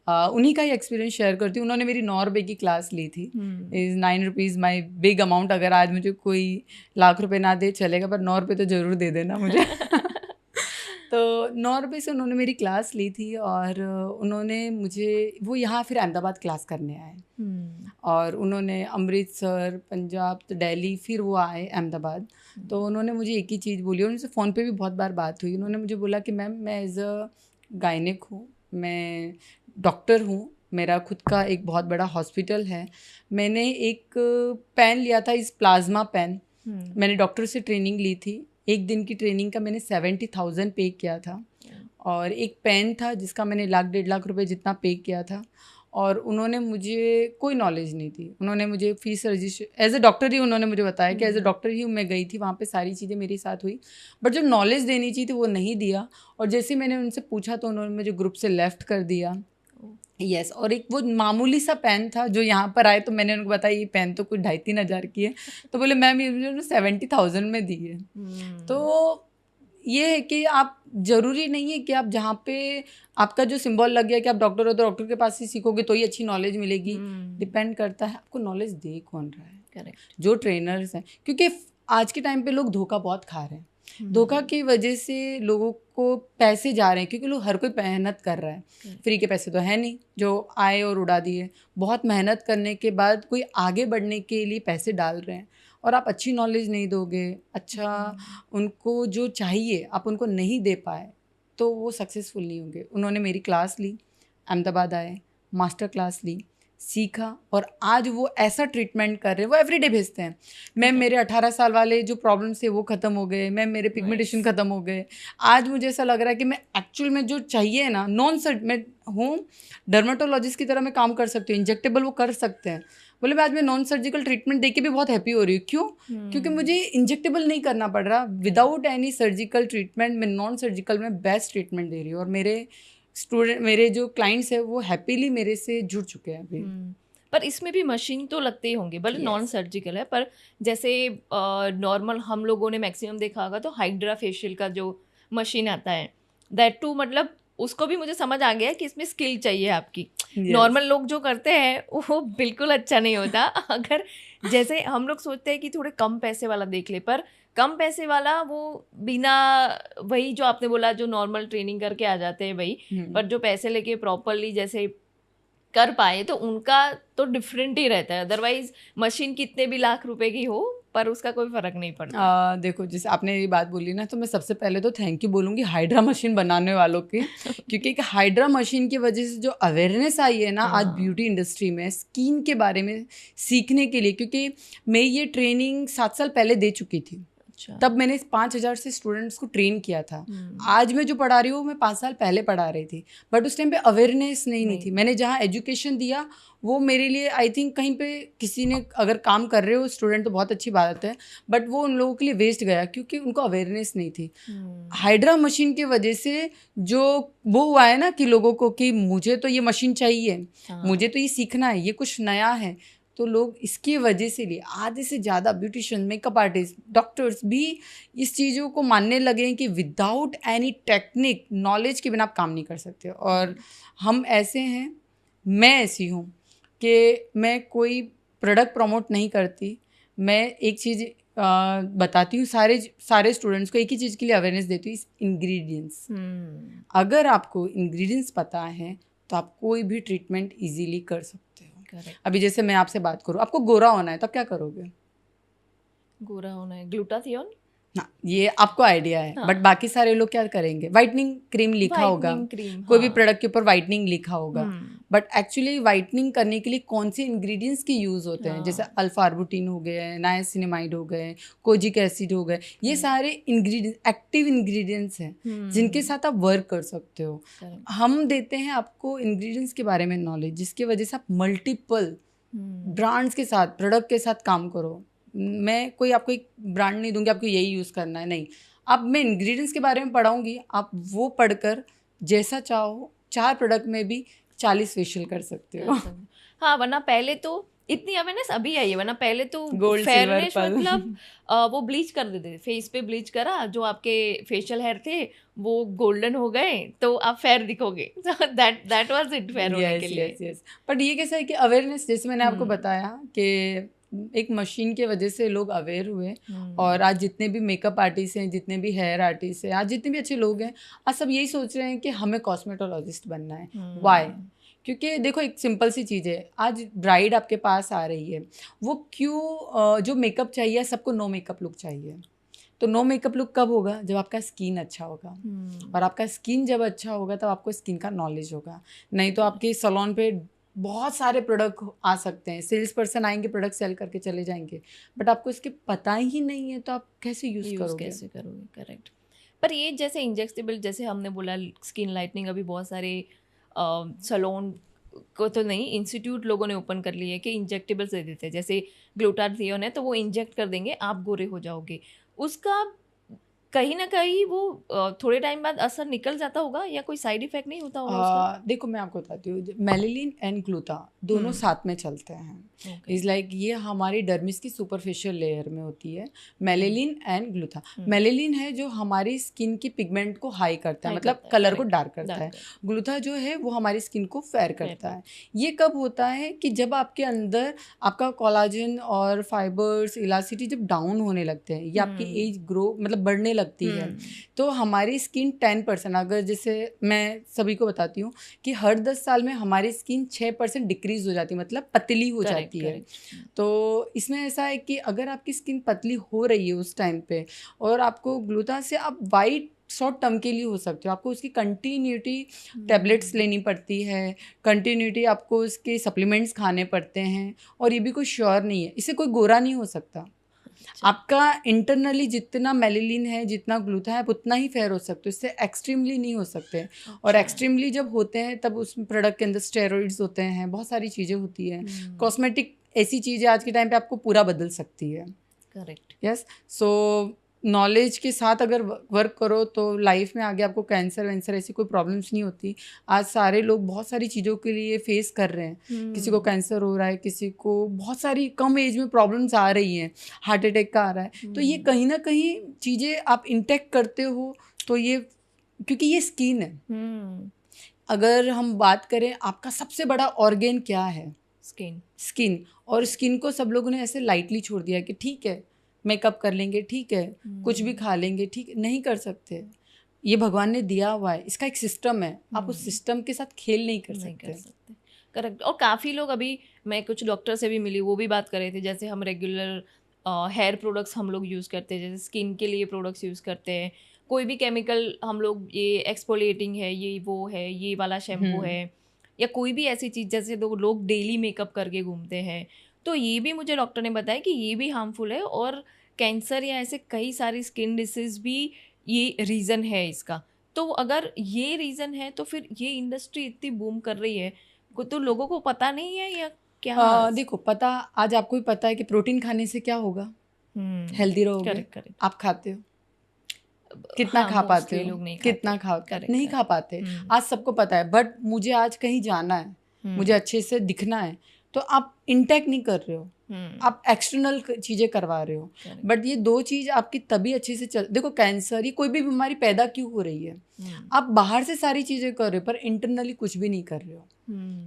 उन्हीं का ही एक्सपीरियंस शेयर करती हूँ। उन्होंने मेरी 9 रुपये की क्लास ली थी। Is 9 rupees my big amount. अगर आज मुझे कोई लाख रुपए ना दे चलेगा, पर 9 रुपये तो ज़रूर दे देना मुझे। तो 9 रुपये से उन्होंने मेरी क्लास ली थी, और उन्होंने मुझे, वो यहाँ फिर अहमदाबाद क्लास करने आए, और उन्होंने अमृतसर, पंजाब, तो दिल्ली, फिर वो आए अहमदाबाद। तो उन्होंने मुझे एक ही चीज़ बोली, और उनसे फ़ोन पे भी बहुत बार बात हुई। उन्होंने मुझे बोला कि मैम, मैं एज अ गायनिक हूँ, मैं डॉक्टर हूँ, मेरा खुद का एक बहुत बड़ा हॉस्पिटल है, मैंने एक पेन लिया था, इस प्लाज्मा पेन, मैंने डॉक्टर से ट्रेनिंग ली थी। एक दिन की ट्रेनिंग का मैंने 70,000 पे किया था, और एक पेन था जिसका मैंने 1.5 लाख रुपए जितना पे किया था। और उन्होंने मुझे कोई नॉलेज नहीं थी, उन्होंने मुझे fees register as a doctor ही उन्होंने मुझे बताया कि एज अ डॉक्टर ही मैं गई थी, वहाँ पे सारी चीज़ें मेरे साथ हुई, बट जो नॉलेज देनी चाहिए थी वो नहीं दिया। और जैसे मैंने उनसे पूछा तो उन्होंने मुझे ग्रुप से लेफ्ट कर दिया। यस, और एक वो मामूली सा पेन था जो यहाँ पर आए, तो मैंने उनको बताया ये पेन तो कुछ 2.5-3 हज़ार की है, तो बोले मैम ये मुझे 70,000 में दी है। तो ये है कि आप, ज़रूरी नहीं है कि आप जहाँ पे आपका जो सिंबल लग गया कि आप डॉक्टर हो तो डॉक्टर के पास ही सीखोगे तो ही अच्छी नॉलेज मिलेगी। डिपेंड करता है आपको नॉलेज दे कौन रहा है। करेक्ट। जो ट्रेनर्स हैं, क्योंकि आज के टाइम पे लोग धोखा बहुत खा रहे हैं। धोखा की वजह से लोगों को पैसे जा रहे हैं, क्योंकि लोग, हर कोई मेहनत कर रहा है। फ्री के पैसे तो है नहीं जो आए और उड़ा दिए। बहुत मेहनत करने के बाद कोई आगे बढ़ने के लिए पैसे डाल रहे हैं, और आप अच्छी नॉलेज नहीं दोगे, अच्छा उनको जो चाहिए आप उनको नहीं दे पाए, तो वो सक्सेसफुल नहीं होंगे। उन्होंने मेरी क्लास ली, अहमदाबाद आए, मास्टर क्लास ली, सीखा, और आज वो ऐसा ट्रीटमेंट कर रहे हैं, वो एवरीडे भेजते हैं। मैम मेरे 18 साल वाले जो प्रॉब्लम्स थे वो ख़त्म हो गए, मैम मेरे पिगमेंटेशन ख़त्म हो गए। आज मुझे ऐसा लग रहा है कि मैं एक्चुअल में जो चाहिए ना, मैं हूँ डर्मेटोलॉजिस्ट की तरह मैं काम कर सकती हूँ, इंजेक्टेबल वो कर सकते हैं। बोले मैं आज मैं नॉन सर्जिकल ट्रीटमेंट देके भी बहुत हैप्पी हो रही हूँ। क्यों? क्योंकि मुझे इंजेक्टेबल नहीं करना पड़ रहा। विदाउट एनी सर्जिकल ट्रीटमेंट मैं नॉन सर्जिकल में बेस्ट ट्रीटमेंट दे रही हूँ, और मेरे जो क्लाइंट्स हैं वो हैप्पीली मेरे से जुड़ चुके हैं अभी। पर इसमें भी मशीन तो लगते ही होंगे, भले नॉन सर्जिकल है, पर जैसे नॉर्मल हम लोगों ने मैक्सिमम देखा होगा तो हाइड्रा फेशियल का जो मशीन आता है, दैट टू मतलब उसको भी मुझे समझ आ गया कि इसमें स्किल चाहिए आपकी। नॉर्मल लोग जो करते हैं वो बिल्कुल अच्छा नहीं होता। अगर जैसे हम लोग सोचते हैं कि थोड़े कम पैसे वाला देख ले, पर कम पैसे वाला वो बिना, वही जो आपने बोला जो नॉर्मल ट्रेनिंग करके आ जाते हैं वही, पर जो पैसे लेके प्रॉपरली जैसे कर पाए तो उनका तो डिफरेंट ही रहता है। अदरवाइज मशीन कितने भी लाख रुपए की हो पर उसका कोई फर्क नहीं पड़ता। देखो, जैसे आपने ये बात बोली ना, तो मैं सबसे पहले तो थैंक यू बोलूँगी हाइड्रा मशीन बनाने वालों के। क्योंकि एक हाइड्रा मशीन की वजह से जो अवेयरनेस आई है ना आज ब्यूटी इंडस्ट्री में स्किन के बारे में सीखने के लिए, क्योंकि मैं ये ट्रेनिंग 7 साल पहले दे चुकी थी। तब मैंने 5,000 से स्टूडेंट्स को ट्रेन किया था। आज मैं जो पढ़ा रही हूँ मैं 5 साल पहले पढ़ा रही थी, बट उस टाइम पे अवेयरनेस नहीं थी। मैंने जहाँ एजुकेशन दिया वो मेरे लिए, आई थिंक कहीं पे किसी ने अगर काम कर रहे हो स्टूडेंट तो बहुत अच्छी बात है, बट वो उन लोगों के लिए वेस्ट गया क्योंकि उनको अवेयरनेस नहीं थी। हाइड्रा मशीन की वजह से जो वो हुआ है ना कि लोगों को कि मुझे तो ये मशीन चाहिए, मुझे तो ये सीखना है, ये कुछ नया है, तो लोग इसकी वजह से लिए आधे से ज़्यादा ब्यूटिशियन, मेकअप आर्टिस्ट, डॉक्टर्स भी इस चीज़ों को मानने लगे हैं कि विदाउट एनी टेक्निक नॉलेज के बिना आप काम नहीं कर सकते। और हम ऐसे हैं, मैं ऐसी हूँ कि मैं कोई प्रोडक्ट प्रमोट नहीं करती, मैं एक चीज़ बताती हूँ सारे स्टूडेंट्स को, एक ही चीज़ के लिए अवेयरनेस देती हूँ, इंग्रेडिएंट्स। अगर आपको इंग्रेडिएंट्स पता है तो आप कोई भी ट्रीटमेंट इजीली कर सकते हो। करेक्ट। अभी जैसे मैं आपसे बात करूँ, आपको गोरा होना है तो आप क्या करोगे? गोरा होना है, ग्लूटाथियोन। हाँ, ये आपको आइडिया है, हाँ। बट बाकी सारे लोग क्या करेंगे? वाइटनिंग क्रीम लिखा होगा, वाइटनिंग क्रीम, कोई भी हाँ। प्रोडक्ट के ऊपर वाइटनिंग लिखा होगा, हम्म, बट एक्चुअली वाइटनिंग करने के लिए कौन से इंग्रेडिएंट्स के यूज़ होते हैं? जैसे हाँ। अल्फार्बुटिन हो गए, नायासिनामाइड हो गए, कोजिक एसिड हो गए, ये सारे इंग्रेडिएंट्स एक्टिव इंग्रेडिएंट्स हैं जिनके साथ आप वर्क कर सकते हो। correct। हम देते हैं आपको इंग्रेडिएंट्स के बारे में नॉलेज, जिसकी वजह से आप मल्टीपल ब्रांड्स के साथ, प्रोडक्ट के साथ काम करो। मैं कोई आपको एक ब्रांड नहीं दूंगी आपको यही यूज़ करना है, नहीं। अब मैं इंग्रेडिएंट्स के बारे में पढ़ाऊंगी, आप वो पढ़कर जैसा चाहो 4 प्रोडक्ट में भी 40 फेशियल कर सकते हो। हाँ, वरना पहले तो इतनी अवेयरनेस अभी आई है, वरना पहले तो Gold, फेयरनेस silver, pearl। मतलब वो ब्लीच कर देते थे, फेस पे ब्लीच करा, जो आपके फेशियल हेयर थे वो गोल्डन हो गए तो आप फेयर दिखोगे। दैट वाज इट, फेयर होने के लिए। यस। बट ये कैसा है कि अवेयरनेस, जैसे मैंने आपको बताया कि एक मशीन के वजह से लोग अवेयर हुए, और आज जितने भी मेकअप आर्टिस्ट हैं, जितने भी हेयर आर्टिस्ट हैं, आज जितने भी अच्छे लोग हैं, आज सब यही सोच रहे हैं कि हमें कॉस्मेटोलॉजिस्ट बनना है। वाई? क्योंकि देखो एक सिंपल सी चीज़ है, आज ब्राइड आपके पास आ रही है, वो क्यों जो मेकअप चाहिए सबको नो मेकअप लुक चाहिए। तो नो मेकअप लुक कब होगा? जब आपका स्किन अच्छा होगा, और आपका स्किन जब अच्छा होगा तब आपको स्किन का नॉलेज होगा। नहीं तो आपके सैलून पे बहुत सारे प्रोडक्ट आ सकते हैं, सेल्स पर्सन आएंगे, प्रोडक्ट सेल करके चले जाएंगे, बट आपको इसके पता ही नहीं है तो आप कैसे यूज़ करोगे? कैसे करोगे? करेक्ट। पर ये जैसे इंजेक्टेबल, जैसे हमने बोला स्किन लाइटनिंग, अभी बहुत सारे सैलून को तो नहीं, इंस्टीट्यूट लोगों ने ओपन कर लिए कि इंजेक्टेबल्स दे देते हैं, जैसे ग्लूटाथियोन है तो वो इंजेक्ट कर देंगे, आप गोरे हो जाओगे। उसका कहीं ना कहीं वो थोड़े टाइम बाद असर निकल जाता होगा, या कोई साइड इफेक्ट नहीं होता होगा उसका? देखो मैं आपको बताती हूँ, मेलेलिन एंड ग्लूटा दोनों साथ में चलते हैं। इज़ लाइक ये हमारी डर्मिस की सुपरफिशियल लेयर में होती है, मेलेलिन एंड ग्लूटा। मेलेलिन है जो हमारी स्किन की पिगमेंट को हाई करता है, मतलब कलर को डार्क करता है। ग्लूटा जो है वो हमारी स्किन को फेयर करता है। ये कब होता है कि जब आपके अंदर आपका कोलाजन और फाइबर्स, इलास्टिसिटी जब डाउन होने लगते हैं, या आपकी एज ग्रो मतलब बढ़ने लगती है, तो हमारी स्किन 10%, अगर जैसे मैं सभी को बताती हूँ कि हर 10 साल में हमारी स्किन 6% डिक्रीज हो जाती है, मतलब पतली हो जाती है। तो इसमें ऐसा है कि अगर आपकी स्किन पतली हो रही है उस टाइम पे, और आपको ग्लूटा से आप वाइट शॉर्ट टर्म के लिए हो सकते हो, आपको उसकी कंटिन्यूटी टैबलेट्स लेनी पड़ती है, कंटिन्यूटी आपको उसके सप्लीमेंट्स खाने पड़ते हैं, और ये भी कोई श्योर नहीं है, इससे कोई गोरा नहीं हो सकता। आपका इंटरनली जितना मेलेलिन है, जितना ग्लूटा है, आप उतना ही फेयर हो सकते हो, इससे एक्सट्रीमली नहीं हो सकते। और एक्सट्रीमली जब होते हैं तब उस प्रोडक्ट के अंदर स्टेरॉइड्स होते हैं, बहुत सारी चीज़ें होती हैं। कॉस्मेटिक ऐसी चीज़ है आज के टाइम पे आपको पूरा बदल सकती है। करेक्ट। यस। सो नॉलेज के साथ अगर वर्क करो तो लाइफ में आगे आपको कैंसर वैंसर ऐसी कोई प्रॉब्लम्स नहीं होती। आज सारे लोग बहुत सारी चीज़ों के लिए फेस कर रहे हैं, किसी को कैंसर हो रहा है, किसी को बहुत सारी कम एज में प्रॉब्लम्स आ रही हैं, हार्ट अटैक का आ रहा है। तो ये कहीं ना कहीं चीज़ें आप इंटेक्ट करते हो, तो ये क्योंकि ये स्किन है। अगर हम बात करें आपका सबसे बड़ा ऑर्गेन क्या है? स्किन। और स्किन को सब लोगों ने ऐसे लाइटली छोड़ दिया कि ठीक है मेकअप कर लेंगे, ठीक है कुछ भी खा लेंगे, ठीक है। नहीं कर सकते, ये भगवान ने दिया हुआ है, इसका एक सिस्टम है, आप उस सिस्टम के साथ खेल नहीं कर सकते। करेक्ट। और काफ़ी लोग, अभी मैं कुछ डॉक्टर से भी मिली, वो भी बात कर रहे थे, जैसे हम रेगुलर हेयर प्रोडक्ट्स हम लोग यूज़ करते हैं, जैसे स्किन के लिए प्रोडक्ट्स यूज़ करते हैं, कोई भी केमिकल हम लोग, ये एक्सफोलिएटिंग है, ये वो है, ये वाला शैम्पू है, या कोई भी ऐसी चीज़, जैसे तो लोग डेली मेकअप करके घूमते हैं, तो ये भी मुझे डॉक्टर ने बताया कि ये भी हार्मफुल है, और कैंसर या ऐसे कई सारी स्किन डिसीज भी ये रीज़न है इसका। तो अगर ये रीज़न है तो फिर ये इंडस्ट्री इतनी बूम कर रही है, तो लोगों को पता नहीं है या क्या? देखो पता, आज आपको भी पता है कि प्रोटीन खाने से क्या होगा, हेल्दी रहोगे। करेक्ट। आप खाते हो, कितना खा पाते हो? कितना नहीं खा पाते। आज सबको पता है, बट मुझे आज कहीं जाना है, मुझे अच्छे से दिखना है, तो आप इंटेक नहीं कर रहे हो, आप एक्सटर्नल चीज़ें करवा रहे हो। बट ये दो चीज़ आपकी तभी अच्छे से चल, देखो कैंसर, ये कोई भी बीमारी पैदा क्यों हो रही है, आप बाहर से सारी चीज़ें कर रहे हो पर इंटरनली कुछ भी नहीं कर रहे हो।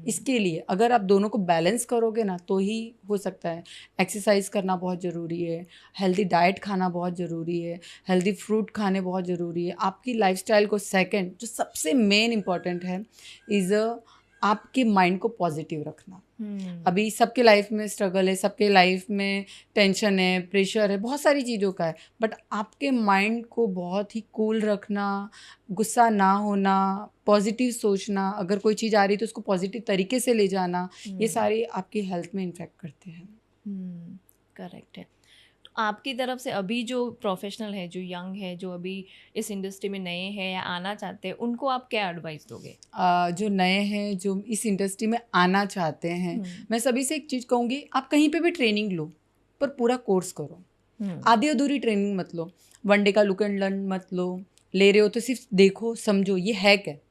इसके लिए अगर आप दोनों को बैलेंस करोगे ना तो ही हो सकता है। एक्सरसाइज करना बहुत ज़रूरी है, हेल्दी डाइट खाना बहुत ज़रूरी है, हेल्दी फ्रूट खाने बहुत ज़रूरी है। आपकी लाइफस्टाइल को सेकंड जो सबसे मेन इम्पॉर्टेंट है इज़ आपके माइंड को पॉजिटिव रखना। अभी सबके लाइफ में स्ट्रगल है, सबके लाइफ में टेंशन है, प्रेशर है, बहुत सारी चीज़ों का है, बट आपके माइंड को बहुत ही कूल रखना, गुस्सा ना होना, पॉजिटिव सोचना, अगर कोई चीज़ आ रही है तो उसको पॉजिटिव तरीके से ले जाना, ये सारे आपकी हेल्थ में इम्पैक्ट करते हैं। करेक्ट है। तो आपकी तरफ से अभी जो प्रोफेशनल है, जो यंग है, जो अभी इस इंडस्ट्री में नए हैं या आना चाहते हैं, उनको आप क्या एडवाइस दोगे? जो नए हैं, जो इस इंडस्ट्री में आना चाहते हैं, मैं सभी से एक चीज़ कहूँगी, आप कहीं पे भी ट्रेनिंग लो पर पूरा कोर्स करो। आधी अधूरी ट्रेनिंग मत लो, वन डे का लुक एंड लर्न मत लो। ले रहे हो तो सिर्फ देखो, समझो, ये हैक है,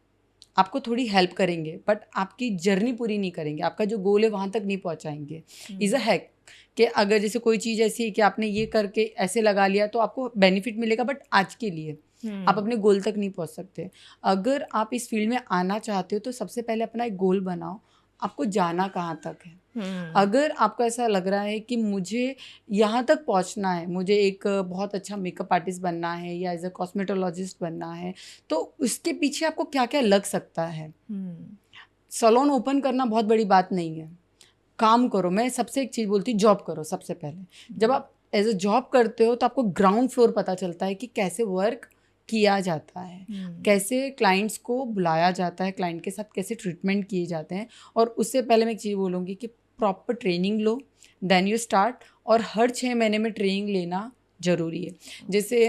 आपको थोड़ी हेल्प करेंगे बट आपकी जर्नी पूरी नहीं करेंगे, आपका जो गोल है वहाँ तक नहीं पहुँचाएंगे। इज़ अ हैक कि अगर जैसे कोई चीज़ ऐसी है कि आपने ये करके ऐसे लगा लिया तो आपको बेनिफिट मिलेगा, बट आज के लिए आप अपने गोल तक नहीं पहुँच सकते। अगर आप इस फील्ड में आना चाहते हो तो सबसे पहले अपना एक गोल बनाओ, आपको जाना कहाँ तक है। अगर आपको ऐसा लग रहा है कि मुझे यहाँ तक पहुँचना है, मुझे एक बहुत अच्छा मेकअप आर्टिस्ट बनना है या एज अ कॉस्मेटोलॉजिस्ट बनना है, तो उसके पीछे आपको क्या क्या लग सकता है। सैलून ओपन करना बहुत बड़ी बात नहीं है, काम करो। मैं सबसे एक चीज़ बोलती हूँ, जॉब करो सबसे पहले। जब आप एज अ जॉब करते हो तो आपको ग्राउंड फ्लोर पता चलता है कि कैसे वर्क किया जाता है, कैसे क्लाइंट्स को बुलाया जाता है, क्लाइंट के साथ कैसे ट्रीटमेंट किए जाते हैं। और उससे पहले मैं एक चीज़ बोलूँगी कि प्रॉपर ट्रेनिंग लो, देन यू स्टार्ट। और हर 6 महीने में ट्रेनिंग लेना ज़रूरी है। जैसे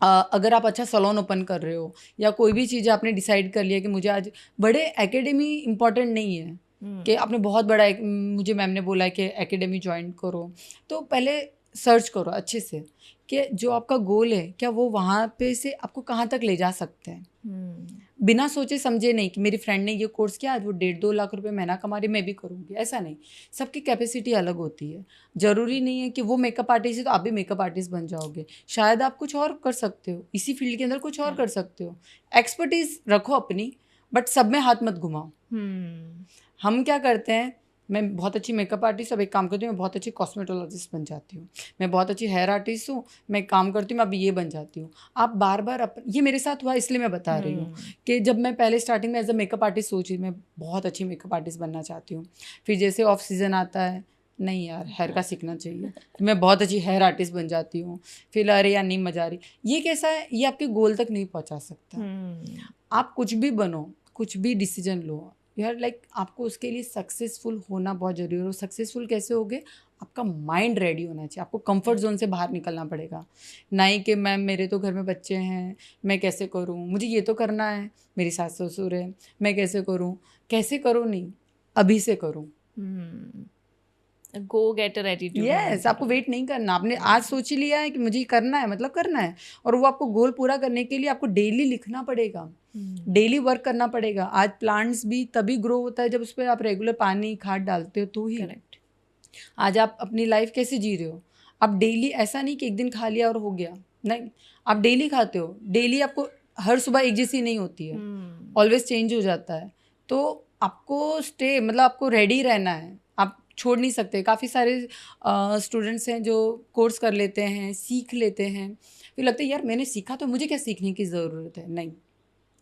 अगर आप अच्छा सैलून ओपन कर रहे हो या कोई भी चीज़ आपने डिसाइड कर लिया कि मुझे आज, बड़े एकेडमी इम्पॉर्टेंट नहीं है कि आपने बहुत बड़ा मुझे मैम ने बोला है कि एकेडमी ज्वाइन करो, तो पहले सर्च करो अच्छे से कि जो आपका गोल है क्या वो वहाँ पे से आपको कहाँ तक ले जा सकते हैं। बिना सोचे समझे नहीं कि मेरी फ्रेंड ने ये कोर्स किया, आज वो 1.5-2 लाख रुपए महीना कमा रही, मैं भी करूँगी, ऐसा नहीं। सबकी कैपेसिटी अलग होती है। ज़रूरी नहीं है कि वो मेकअप आर्टिस्ट है तो आप भी मेकअप आर्टिस्ट बन जाओगे। शायद आप कुछ और कर सकते हो, इसी फील्ड के अंदर कुछ और कर सकते हो। एक्सपर्टीज रखो अपनी, बट सब में हाथ मत घुमाओ। हम क्या करते हैं, मैं बहुत अच्छी मेकअप आर्टिस्ट, अब एक काम करती हूँ, मैं बहुत अच्छी कॉस्मेटोलॉजिस्ट बन जाती हूँ। मैं बहुत अच्छी हेयर आर्टिस्ट हूँ, मैं काम करती हूँ, मैं अब ये बन जाती हूँ। आप बार बार ये मेरे साथ हुआ इसलिए मैं बता रही हूँ कि जब मैं पहले स्टार्टिंग में एज अ मेकअप आर्टिस्ट सोची मैं बहुत अच्छी मेकअप आर्टिस्ट बनना चाहती हूँ, फिर जैसे ऑफ सीज़न आता है, नहीं यार हेयर का सीखना चाहिए, मैं बहुत अच्छी हेयर आर्टिस्ट बन जाती हूँ, फिर अरे यार नहीं मजा आ रही। ये कैसा है, ये आपके गोल तक नहीं पहुँचा सकता। आप कुछ भी बनो, कुछ भी डिसीजन लो यार, लाइक आपको उसके लिए सक्सेसफुल होना बहुत जरूरी है। और सक्सेसफुल कैसे होगे, आपका माइंड रेडी होना चाहिए, आपको कंफर्ट जोन से बाहर निकलना पड़ेगा। नहीं कि मैम मेरे तो घर में बच्चे हैं, मैं कैसे करूँ, मुझे ये तो करना है, मेरी सास ससुर है, मैं कैसे करूँ, कैसे करूँ नहीं, अभी से करूँ। गो गेटर एटीट्यूड। यस, आपको वेट नहीं करना, आपने आज सोच ही लिया है कि मुझे करना है, मतलब करना है। और वो आपको गोल पूरा करने के लिए आपको डेली लिखना पड़ेगा, डेली वर्क करना पड़ेगा। आज प्लांट्स भी तभी ग्रो होता है जब उस पर आप रेगुलर पानी खाद डालते हो तो ही। करेक्ट। आज आप अपनी लाइफ कैसे जी रहे हो, आप डेली, ऐसा नहीं कि एक दिन खा लिया और हो गया, नहीं, आप डेली खाते हो, डेली आपको हर सुबह एक जैसी नहीं होती है, ऑलवेज चेंज हो जाता है। तो आपको स्टे, मतलब आपको रेडी रहना है, आप छोड़ नहीं सकते। काफ़ी सारे स्टूडेंट्स हैं जो कोर्स कर लेते हैं, सीख लेते हैं, फिर लगता है यार मैंने सीखा तो मुझे क्या सीखने की ज़रूरत है। नहीं,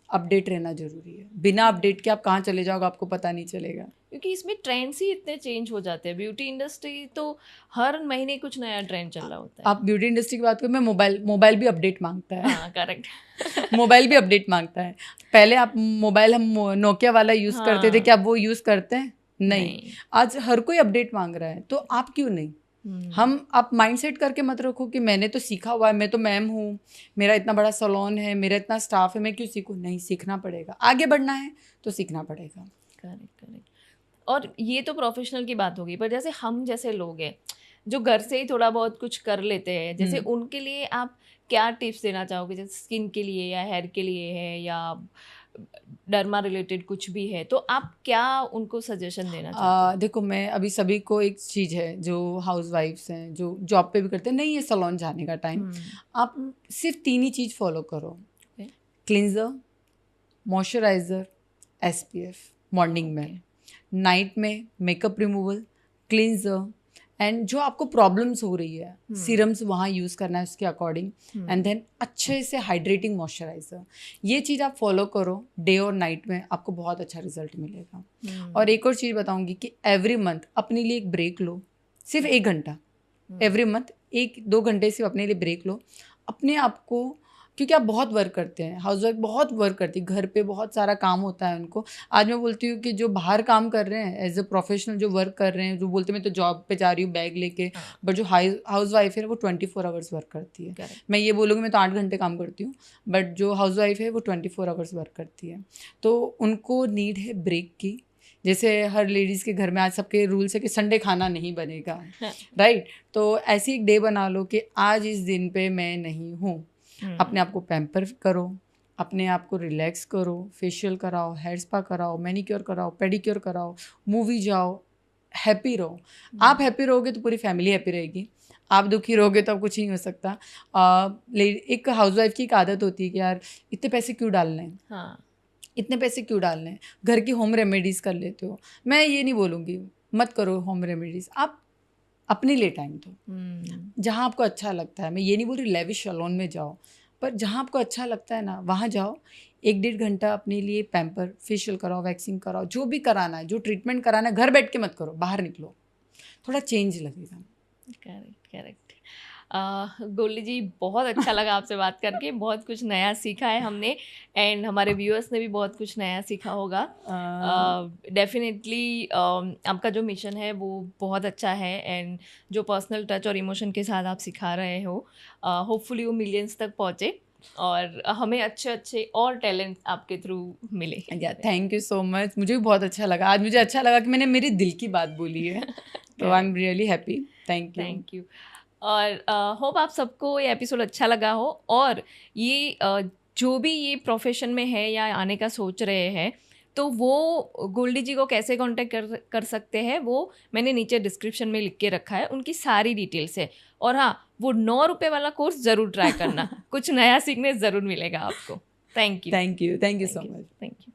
अपडेट रहना ज़रूरी है। बिना अपडेट के आप कहाँ चले जाओगे आपको पता नहीं चलेगा, क्योंकि इसमें ट्रेंड्स ही इतने चेंज हो जाते हैं। ब्यूटी इंडस्ट्री तो हर महीने कुछ नया ट्रेंड चल रहा होता है। आप ब्यूटी इंडस्ट्री की बात करो, मैं मोबाइल भी अपडेट मांगता है। हाँ करेक्ट। मोबाइल भी अपडेट मांगता है। पहले आप मोबाइल, हम नोकिया वाला यूज़ करते थे, क्या आप वो यूज़ करते हैं? नहीं। आज हर कोई अपडेट मांग रहा है, तो आप क्यों नहीं? आप माइंडसेट करके मत रखो कि मैंने तो सीखा हुआ है, मैं तो मैम हूँ, मेरा इतना बड़ा सैलून है, मेरा इतना स्टाफ है, मैं क्यों सीखूँ? नहीं, सीखना पड़ेगा, आगे बढ़ना है तो सीखना पड़ेगा। करेक्ट। और ये तो प्रोफेशनल की बात होगी, पर जैसे हम जैसे लोग हैं जो घर से ही थोड़ा बहुत कुछ कर लेते हैं, जैसे उनके लिए आप क्या टिप्स देना चाहोगे? जैसे स्किन के लिए या हेयर के लिए है, या डर्मा रिलेटेड कुछ भी है, तो आप क्या उनको सजेशन देना चाहते देखो, मैं अभी सभी को एक चीज़ है, जो हाउस वाइफ्स हैं, जो जॉब पे भी करते हैं, नहीं है सैलून जाने का टाइम, आप सिर्फ 3 ही चीज़ फॉलो करो। क्लिंजर, मॉइस्चराइज़र, SPF मॉर्निंग में, नाइट में मेकअप रिमूवल, क्लिंजर, एंड जो आपको प्रॉब्लम्स हो रही है सीरम्स वहाँ यूज़ करना है उसके अकॉर्डिंग, एंड देन अच्छे से हाइड्रेटिंग मॉइस्चराइज़र। ये चीज़ आप फॉलो करो डे और नाइट में, आपको बहुत अच्छा रिजल्ट मिलेगा। और एक और चीज़ बताऊंगी कि एवरी मंथ अपने लिए एक ब्रेक लो, सिर्फ 1 घंटा एवरी मंथ, 1-2 घंटे सिर्फ अपने लिए ब्रेक लो अपने आप को, क्योंकि आप बहुत वर्क करते हैं, हाउसवाइफ बहुत वर्क करती है, घर पे बहुत सारा काम होता है उनको। आज मैं बोलती हूँ कि जो बाहर काम कर रहे हैं एज अ प्रोफेशनल, जो वर्क कर रहे हैं, जो बोलते हैं मैं तो जॉब पे जा रही हूँ बैग लेके, बट जो हाउसवाइफ है वो 24 आवर्स वर्क करती है। मैं ये बोलूँगी मैं तो 8 घंटे काम करती हूँ, बट जो हाउसवाइफ है वो 24 आवर्स वर्क करती है, तो उनको नीड है ब्रेक की। जैसे हर लेडीज़ के घर में आज सबके रूल्स है कि संडे खाना नहीं बनेगा, राइट? तो ऐसी एक डे बना लो कि आज इस दिन पे मैं नहीं हूँ, अपने आप को पैम्पर करो, अपने आप को रिलैक्स करो, फेशियल कराओ, हेयर स्पा कराओ, मैनिक्योर कराओ, पेडिक्योर कराओ, मूवी जाओ, हैप्पी रहो। आप हैप्पी रहोगे तो पूरी फैमिली हैप्पी रहेगी, आप दुखी रहोगे तो अब कुछ नहीं हो सकता। एक हाउसवाइफ की एक आदत होती है कि यार इतने पैसे क्यों डालने हैं, इतने पैसे क्यों डालने हैं, घर की होम रेमेडीज़ कर लेते हो। मैं ये नहीं बोलूँगी मत करो होम रेमेडीज़, आप अपने लिए टाइम दो जहाँ आपको अच्छा लगता है। मैं ये नहीं बोल रही लेविश सैलून में जाओ, पर जहाँ आपको अच्छा लगता है ना वहाँ जाओ, 1-1.5 घंटा अपने लिए पैम्पर, फेशियल कराओ, वैक्सिंग कराओ, जो भी कराना है, जो ट्रीटमेंट कराना है, घर बैठ के मत करो, बाहर निकलो, थोड़ा चेंज लगेगा। करेक्ट। गोल्डी जी, बहुत अच्छा लगा आपसे बात करके, बहुत कुछ नया सीखा है हमने, एंड हमारे व्यूअर्स ने भी बहुत कुछ नया सीखा होगा। डेफिनेटली आपका जो मिशन है वो बहुत अच्छा है, एंड जो पर्सनल टच और इमोशन के साथ आप सिखा रहे हो, होपफुली वो मिलियंस तक पहुँचे और हमें अच्छे अच्छे और टैलेंट आपके थ्रू मिले। थैंक यू सो मच, मुझे भी बहुत अच्छा लगा। आज मुझे अच्छा लगा कि मैंने मेरे दिल की बात बोली है, तो I am really happy. Thank you. और होप आप सबको ये एपिसोड अच्छा लगा हो, और ये जो भी ये प्रोफेशन में है या आने का सोच रहे हैं, तो वो गोल्डी जी को कैसे कांटेक्ट कर सकते हैं वो मैंने नीचे डिस्क्रिप्शन में लिख के रखा है, उनकी सारी डिटेल्स है। और हाँ, वो 9 रुपये वाला कोर्स ज़रूर ट्राई करना, कुछ नया सीखने ज़रूर मिलेगा आपको। Thank you so much. Thank you.